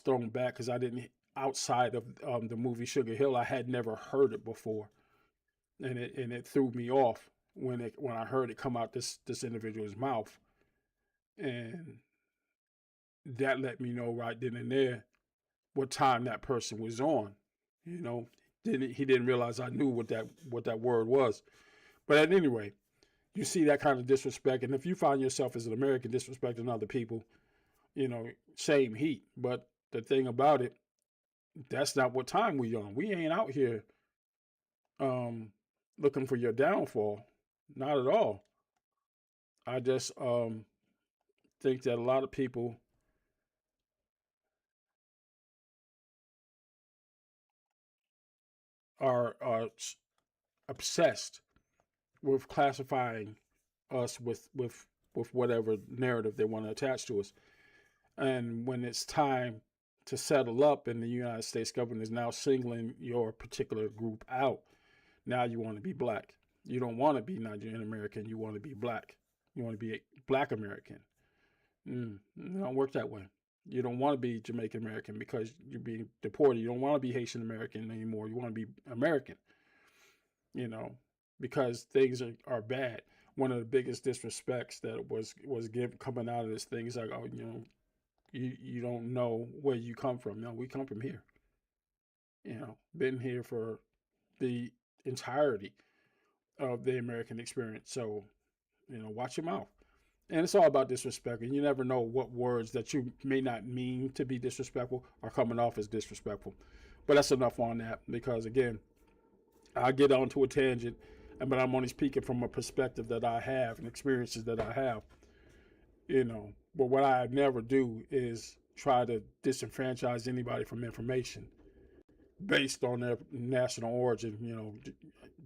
thrown back because I didn't, outside of the movie Sugar Hill, I had never heard it before, and it threw me off when I heard it come out this individual's mouth, and that let me know right then and there what time that person was on. He didn't realize I knew what that word was. But at any rate, you see that kind of disrespect, and if you find yourself as an American disrespecting other people, same heat. But the thing about it, that's not what time we on. We ain't out here looking for your downfall. Not at all. I just think that a lot of people are obsessed with classifying us with whatever narrative they want to attach to us. And when it's time to settle up and the United States government is now singling your particular group out, now you want to be black. You don't want to be Nigerian American. You want to be black. You want to be a black American. It don't work that way. You don't want to be Jamaican American because you're being deported. You don't want to be Haitian American anymore. You want to be American, you know, because things are bad. One of the biggest disrespects that was given coming out of this thing is like, oh, you don't know where you come from. No, we come from here. Been here for the entirety of the American experience. So, watch your mouth. And it's all about disrespect. And you never know what words that you may not mean to be disrespectful are coming off as disrespectful. But that's enough on that because, again, I get onto a tangent, but I'm only speaking from a perspective that I have and experiences that I have. But what I never do is try to disenfranchise anybody from information based on their national origin.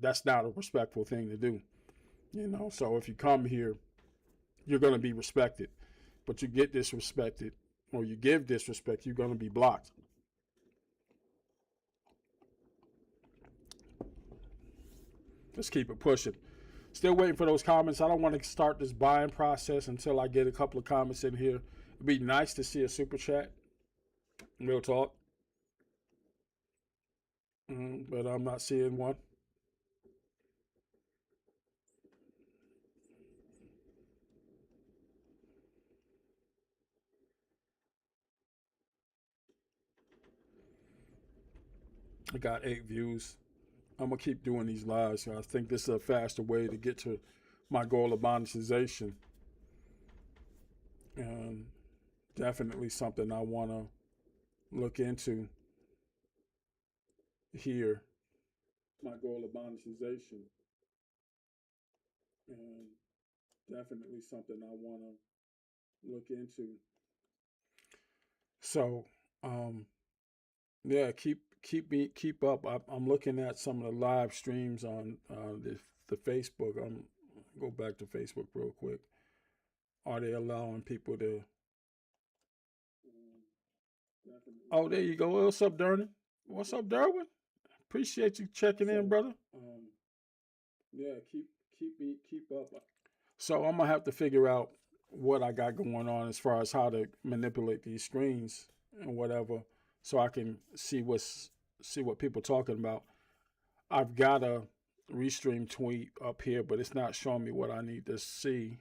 That's not a respectful thing to do. So if you come here, you're going to be respected. But you get disrespected or you give disrespect, you're going to be blocked. Let's keep it pushing. Still waiting for those comments. I don't want to start this buying process until I get a couple of comments in here. It'd be nice to see a super chat. Real talk. But I'm not seeing one. I got 8 views. I'm going to keep doing these lives. I think this is a faster way to get to my goal of monetization. And definitely something I want to look into here. My goal of monetization. And definitely something I want to look into. So, yeah, keep up. I'm looking at some of the live streams on the Facebook. Go back to Facebook real quick. Are they allowing people to? Oh, there you go. What's up, Derwin? What's up, Derwin? Appreciate you checking in, brother. Yeah, keep up. So I'm gonna have to figure out what I got going on as far as how to manipulate these screens and whatever, so I can see what people are talking about. I've got a restream tweet up here, but it's not showing me what I need to see.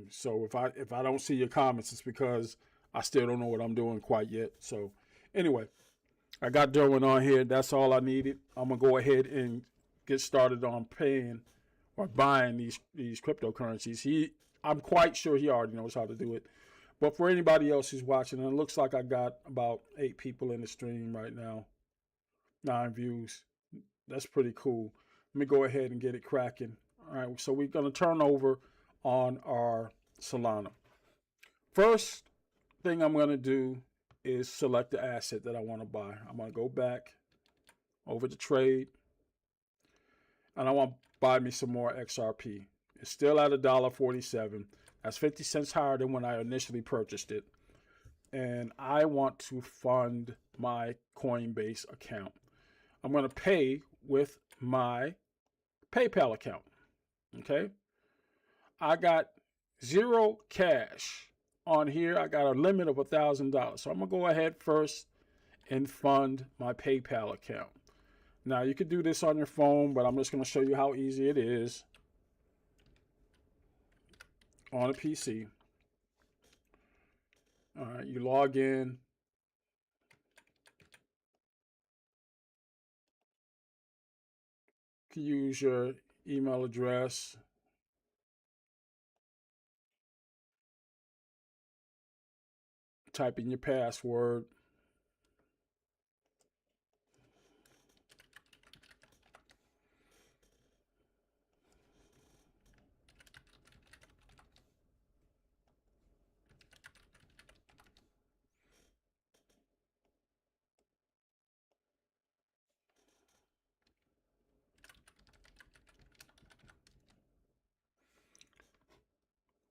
So if I don't see your comments, it's because I still don't know what I'm doing quite yet. So anyway, I got Derwin on here. That's all I needed. I'm gonna go ahead and get started on paying or buying these cryptocurrencies. I'm quite sure he already knows how to do it. But for anybody else who's watching, and it looks like I got about 8 people in the stream right now, 9 views. That's pretty cool. Let me go ahead and get it cracking. All right, so we're going to turn over on our Solana. First thing I'm going to do is select the asset that I want to buy. I'm going to go back over to trade, and I want to buy me some more XRP. It's still at $1.47. That's 50 cents higher than when I initially purchased it. And I want to fund my Coinbase account. I'm going to pay with my PayPal account. Okay. I got 0 cash on here. I got a limit of $1,000. So I'm going to go ahead first and fund my PayPal account. Now you could do this on your phone, but I'm just going to show you how easy it is on a PC. All right, you log in. You can use your email address. Type in your password.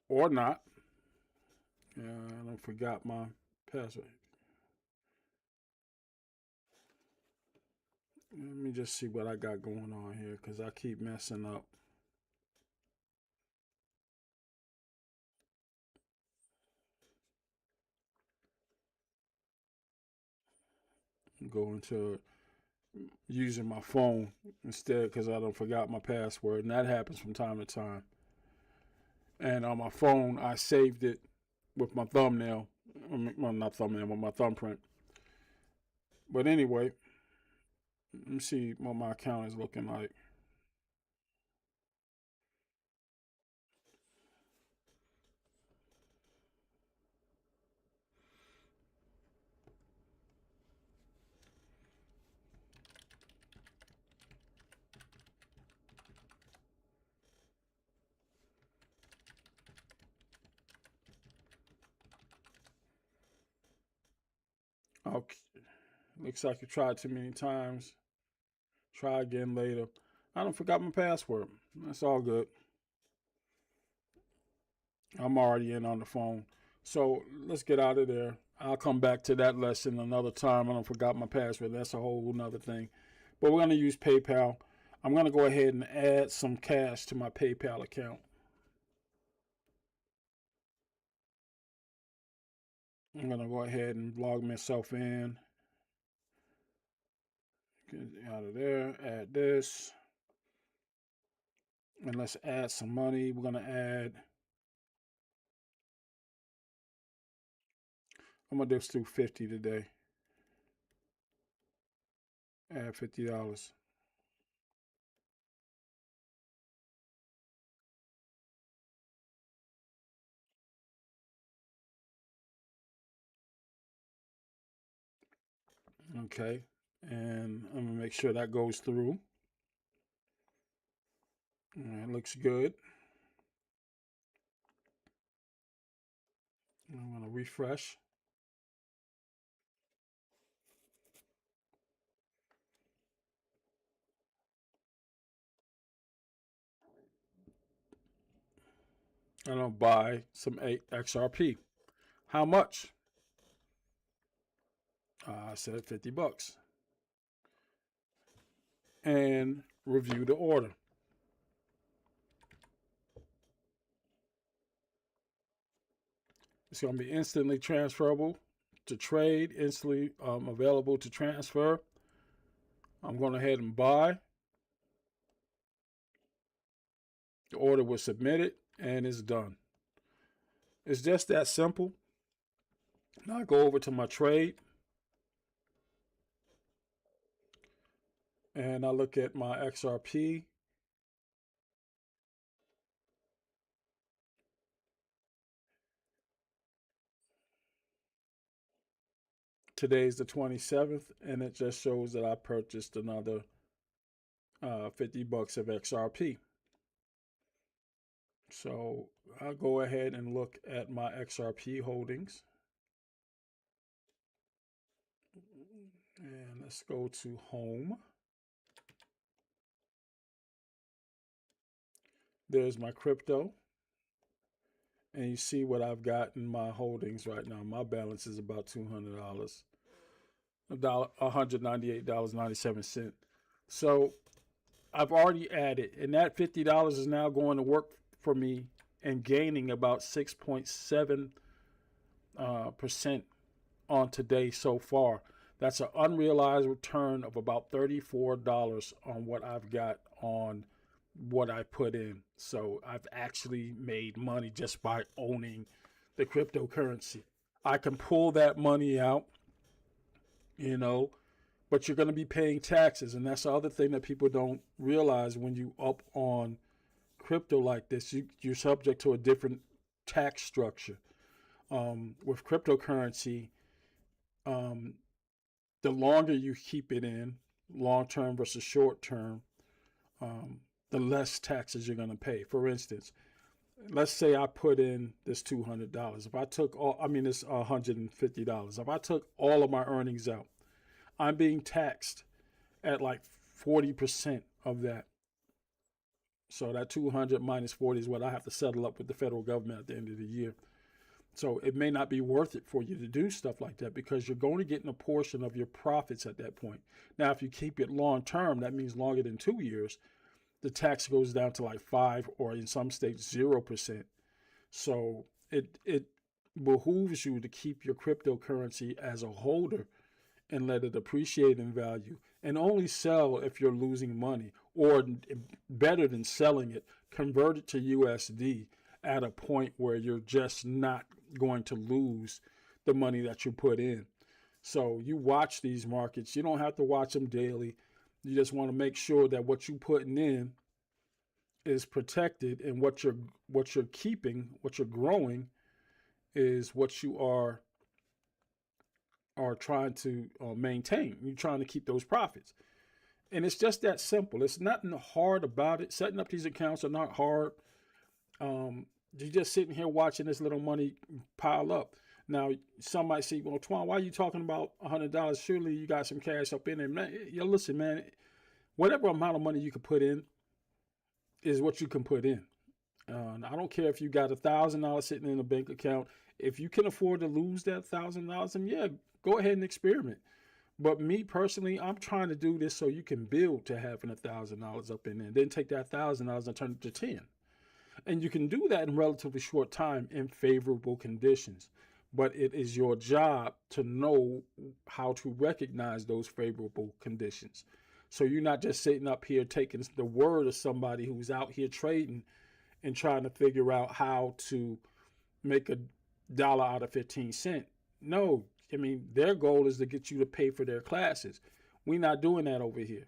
Or not. I forgot my password. Let me just see what I got going on here because I keep messing up. Go into using my phone instead because I don't forgot my password, and that happens from time to time. And on my phone, I saved it with my thumbnail. Well, not thumbnail, but my thumbprint. But anyway, let me see what my account is looking like. Okay. Looks like you tried too many times. Try again later. I don't forgot my password. That's all good. I'm already in on the phone. So let's get out of there. I'll come back to that lesson another time. I don't forgot my password. That's a whole nother thing. But we're going to use PayPal. I'm going to go ahead and add some cash to my PayPal account. I'm going to go ahead and log myself in. Get out of there. Add this. And let's add some money. We're going to add. I'm going to just do 50 today. Add $50. Okay. And I'm going to make sure that goes through. It looks good. I'm going to refresh. And I'll buy some XRP. How much? I said $50. And review the order. It's going to be instantly transferable to trade, instantly available to transfer. I'm going ahead and buy. The order was submitted and it's done. It's just that simple. Now I go over to my trade and I look at my XRP. Today's the 27th, and it just shows that I purchased another $50 of XRP. So I'll go ahead and look at my XRP holdings. And let's go to home. There's my crypto. And you see what I've got in my holdings right now. My balance is about $200. $198.97. So I've already added, and that $50 is now going to work for me and gaining about 6.7% on today so far. That's an unrealized return of about $34 on what I've got on what I put in. So I've actually made money just by owning the cryptocurrency. I can pull that money out, but you're going to be paying taxes. And that's the other thing that people don't realize when you up on crypto like this. You're subject to a different tax structure. With cryptocurrency, the longer you keep it in, long term versus short term, the less taxes you're going to pay. For instance, let's say I put in this $200. If I took this $150. If I took all of my earnings out, I'm being taxed at like 40% of that. So that 200 minus 40 is what I have to settle up with the federal government at the end of the year. So it may not be worth it for you to do stuff like that because you're going to get in a portion of your profits at that point. Now, if you keep it long term, that means longer than 2 years, the tax goes down to like 5 or in some states 0%. So it behooves you to keep your cryptocurrency as a holder and let it appreciate in value and only sell if you're losing money, or better than selling it, convert it to USD at a point where you're just not going to lose the money that you put in. So you watch these markets. You don't have to watch them daily. You just want to make sure that what you're putting in is protected, and what you're keeping, what you're growing, is what you are trying to maintain. You're trying to keep those profits, and it's just that simple. It's nothing hard about it. Setting up these accounts are not hard. You're just sitting here watching this little money pile up. Now, some might say, well, Twan, why are you talking about $100? Surely you got some cash up in there. Man, listen, man, whatever amount of money you can put in is what you can put in. I don't care if you got $1,000 sitting in a bank account. If you can afford to lose that $1,000, then yeah, go ahead and experiment. But me personally, I'm trying to do this so you can build to having $1,000 up in there. Then take that $1,000 and turn it to 10. And you can do that in relatively short time in favorable conditions. But it is your job to know how to recognize those favorable conditions. So you're not just sitting up here taking the word of somebody who's out here trading and trying to figure out how to make $1 out of 15 cents. No, I mean, their goal is to get you to pay for their classes. We're not doing that over here.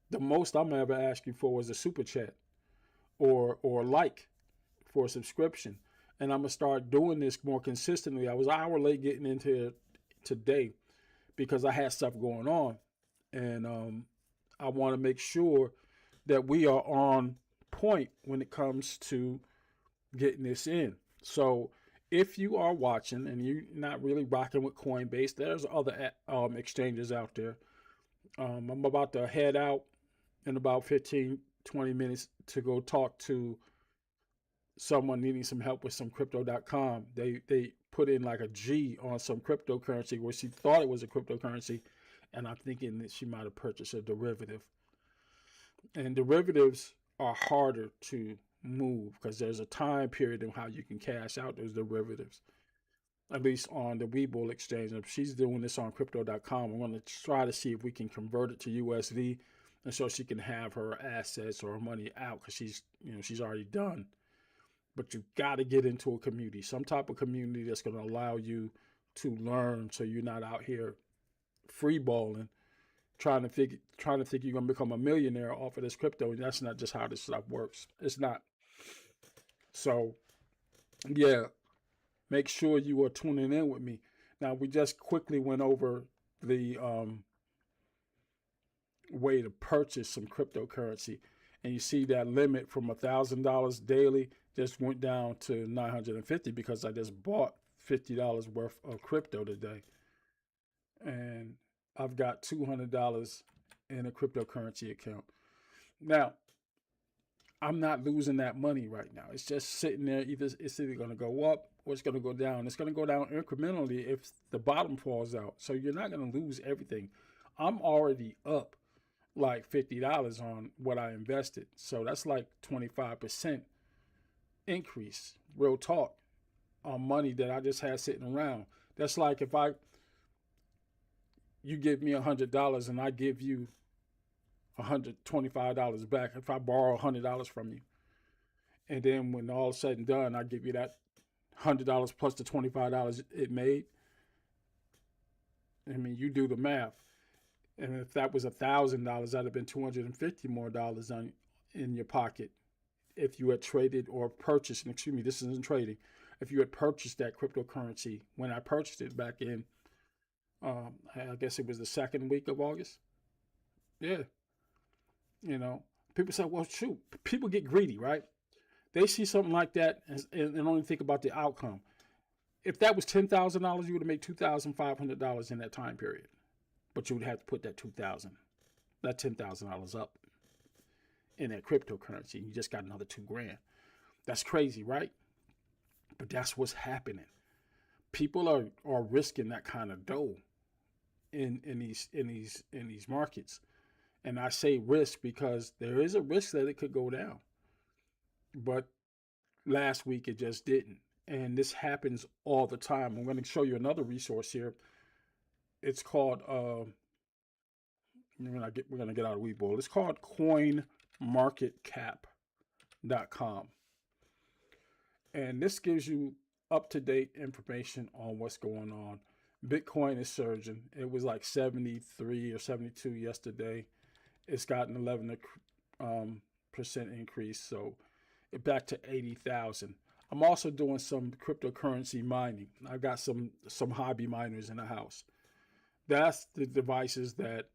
The most I'm ever asking for is a super chat or like for a subscription. And I'm going to start doing this more consistently. I was an hour late getting into it today because I had stuff going on. And I want to make sure that we are on point when it comes to getting this in. So if you are watching and you're not really rocking with Coinbase, there's other exchanges out there. I'm about to head out in about 15, 20 minutes to go talk to someone needing some help with some crypto.com. They put in like a G on some cryptocurrency where she thought it was a cryptocurrency, and I'm thinking that she might have purchased a derivative. And derivatives are harder to move because there's a time period in how you can cash out those derivatives, at least on the Webull exchange. If she's doing this on crypto.com, I'm going to try to see if we can convert it to USD, and so she can have her assets or her money out because she's already done. But you got to get into a community, some type of community that's going to allow you to learn, so you're not out here free balling, trying to think you're going to become a millionaire off of this crypto. And that's not just how this stuff works. It's not. So, yeah, make sure you are tuning in with me. Now, we just quickly went over the way to purchase some cryptocurrency. And you see that limit from $1,000 daily just went down to $950 because I just bought $50 worth of crypto today. And I've got $200 in a cryptocurrency account. Now, I'm not losing that money right now. It's just sitting there. It's either going to go up or it's going to go down. It's going to go down incrementally if the bottom falls out. So you're not going to lose everything. I'm already up like $50 on what I invested. So that's like 25% increase, real talk, on money that I just had sitting around. That's like if you give me $100 and I give you $125 back. If I borrow $100 from you, and then when all is said and done, I give you that $100 plus the $25 it made. I mean, you do the math. And if that was $1,000, that'd have been $250 more in your pocket if you had traded or purchased. And excuse me, this isn't trading. If you had purchased that cryptocurrency when I purchased it back in, I guess it was the second week of August. Yeah. People say, well, shoot, people get greedy, right? They see something like that and only think about the outcome. If that was $10,000, you would have made $2,500 in that time period. But you would have to put that $10,000 up in that cryptocurrency. You just got another $2,000. That's crazy, right? But that's what's happening. People are risking that kind of dough in these markets. And I say risk because there is a risk that it could go down. But last week it just didn't. And this happens all the time. I'm going to show you another resource here. It's called we're gonna get out of Webull. It's called coinmarketcap.com. And this gives you up-to-date information on what's going on. Bitcoin is surging. It was like 73 or 72 yesterday. It's got an 11% increase, so it back to 80,000. I'm also doing some cryptocurrency mining. I've got some hobby miners in the house. That's the devices that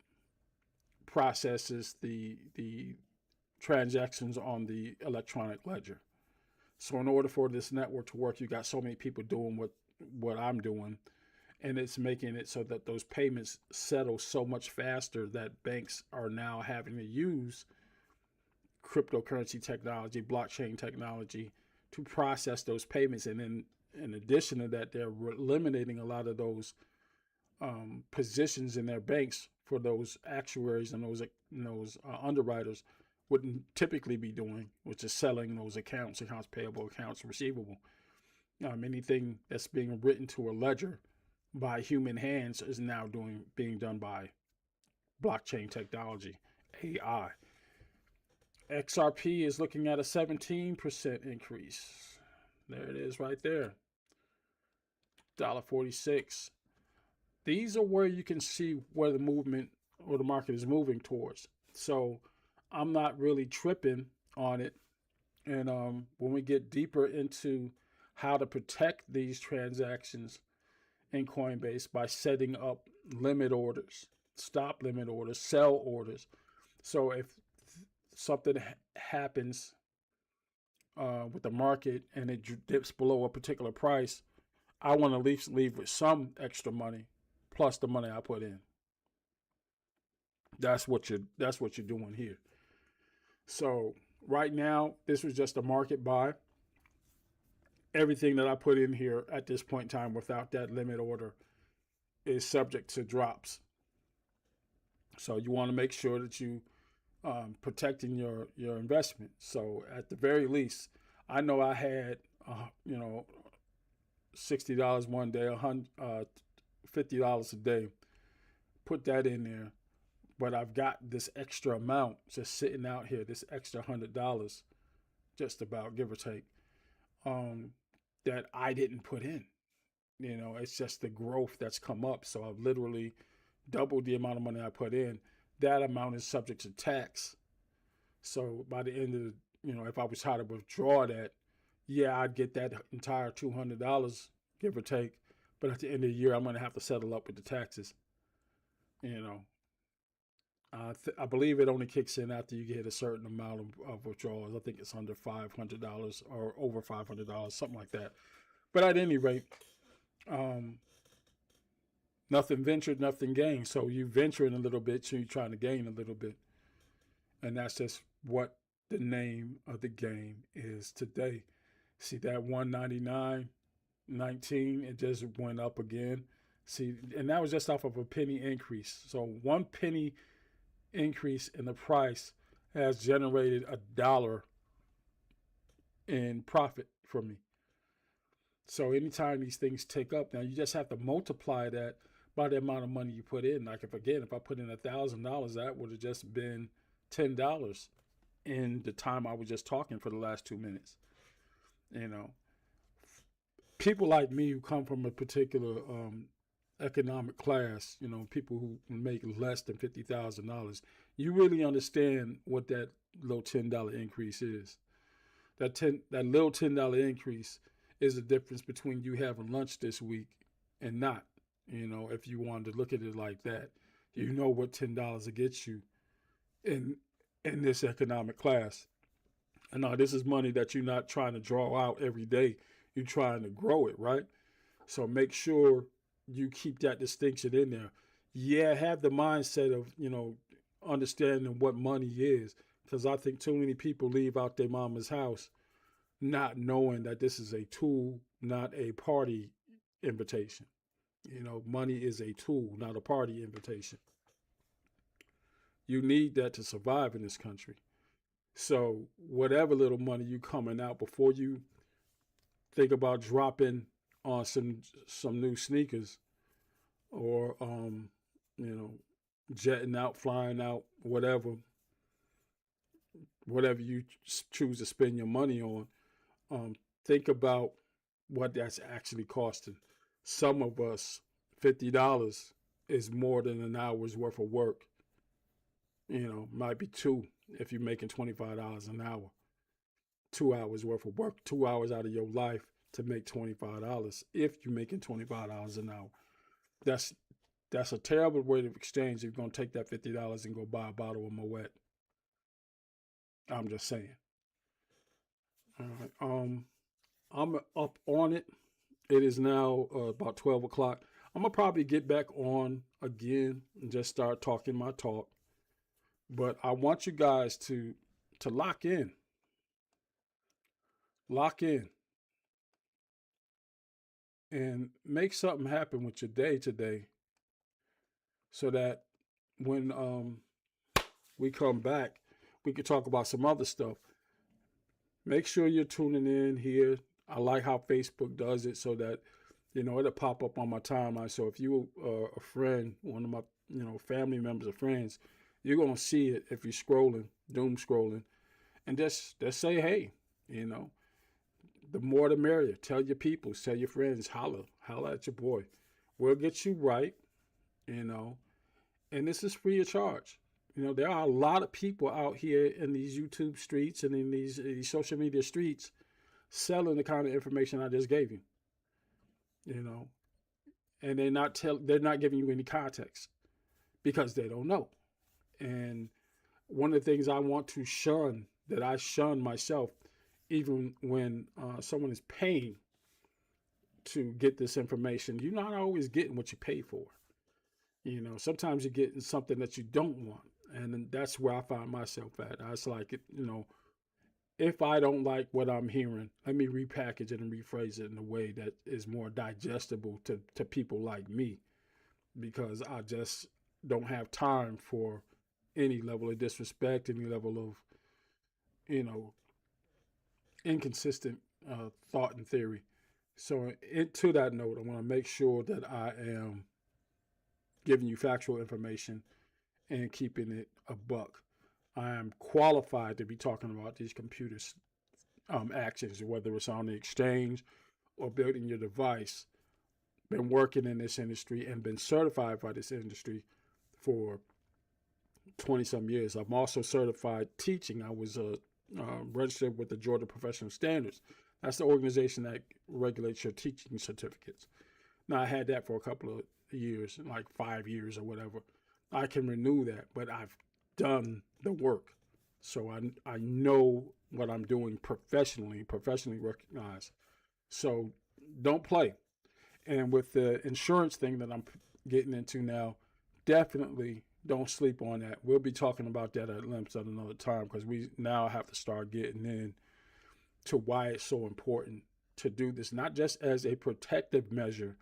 processes the transactions on the electronic ledger. So in order for this network to work, you got so many people doing what I'm doing, and it's making it so that those payments settle so much faster that banks are now having to use cryptocurrency technology, blockchain technology, to process those payments. And then in addition to that, they're eliminating a lot of those positions in their banks for those actuaries and those underwriters wouldn't typically be doing, which is selling those accounts payable, accounts receivable. Anything that's being written to a ledger by human hands is now being done by blockchain technology, AI. XRP is looking at a 17% increase. There it is right there. $1.46. These are where you can see where the movement or the market is moving towards. So I'm not really tripping on it. And when we get deeper into how to protect these transactions in Coinbase by setting up limit orders, stop limit orders, sell orders. So if something happens with the market and it dips below a particular price, I want to at least leave with some extra money plus the money I put in. That's what you're doing here. So right now, this was just a market buy. Everything that I put in here at this point in time without that limit order is subject to drops. So you want to make sure that you protecting your investment. So at the very least, I know I had $60 one day, $50 a day. Put that in there, but I've got this extra amount just sitting out here. This extra $100, just about, give or take, that I didn't put in. It's just the growth that's come up. So I've literally doubled the amount of money I put in. That amount is subject to tax. So by the end of if I was trying to withdraw that, yeah, I'd get that entire $200, give or take. But at the end of the year, I'm going to have to settle up with the taxes. I believe it only kicks in after you get a certain amount of withdrawals. I think it's under $500 or over $500, something like that. But at any rate, nothing ventured, nothing gained. So you venturing a little bit, so you're trying to gain a little bit. And that's just what the name of the game is today. See that 199.19, it just went up again. See, and that was just off of a penny increase. So 1 penny increase in the price has generated $1 in profit for me. So anytime these things tick up, now you just have to multiply that by the amount of money you put in. Like if I put in $1,000, that would have just been $10 in the time I was just talking for the last 2 minutes. People like me who come from a particular economic class, people who make less than $50,000, you really understand what that little $10 increase is. That little $10 increase is the difference between you having lunch this week and not. If you wanted to look at it like that, what $10 will get you in this economic class. And now this is money that you're not trying to draw out every day. You're trying to grow it, right? So make sure you keep that distinction in there. Yeah, have the mindset of, understanding what money is. Because I think too many people leave out their mama's house not knowing that this is a tool, not a party invitation. Money is a tool, not a party invitation. You need that to survive in this country. So whatever little money you coming out, before you think about dropping on some new sneakers, or you know jetting out, flying out, whatever you choose to spend your money on, um, think about what that's actually costing. Some of us, $50 is more than an hour's worth of work. Might be two if you're making $25 an hour. 2 hours worth of work, 2 hours out of your life to make $25 if you're making $25 an hour. That's that's a terrible way of exchange if you're gonna take that $50 and go buy a bottle of Moet. I'm just saying. All right. I'm up on it. It is now about 12 o'clock. I'm gonna probably get back on again and just start talking my talk. But I want you guys to lock in, and make something happen with your day today, so that when we come back, we can talk about some other stuff. Make sure you're tuning in here. I like how Facebook does it, so that it'll pop up on my timeline. So if you are a friend, one of my family members or friends, you're gonna see it if you're scrolling, doom scrolling, and just say hey. You know, the more the merrier. Tell your people, tell your friends, holla at your boy. We'll get you right. You know, and this is free of charge. There are a lot of people out here in these YouTube streets and in these social media streets selling the kind of information I just gave you. You know, and they're not giving you any context because they don't know. And one of the things I want to shun, that I shun myself, even when someone is paying to get this information, you're not always getting what you pay for. Sometimes you're getting something that you don't want. And that's where I find myself at. I was like, if I don't like what I'm hearing, let me repackage it and rephrase it in a way that is more digestible to people like me, because I just don't have time for any level of disrespect, any level of, you know, inconsistent thought and theory. So, to that note, I want to make sure that I am giving you factual information and keeping it a buck. I am qualified to be talking about these computers actions, whether it's on the exchange or building your device. Been working in this industry and been certified by this industry for 20 some years. I'm also certified teaching. I was registered with the Georgia Professional Standards. That's the organization that regulates your teaching certificates. Now, I had that for a couple of years, like 5 years or whatever. I can renew that, but I've done the work. So I know what I'm doing professionally recognized. So don't play. And with the insurance thing that I'm getting into now, definitely don't sleep on that. We'll be talking about that at length at another time, because we now have to start getting in to why it's so important to do this, not just as a protective measure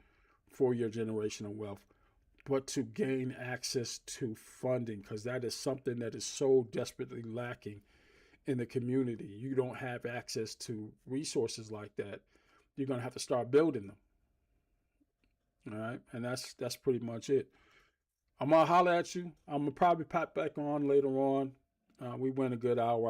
for your generational wealth, but to gain access to funding, because that is something that is so desperately lacking in the community. You don't have access to resources like that. You're going to have to start building them. All right. And that's pretty much it. I'm going to holler at you. I'm going to probably pop back on later on. We went a good hour.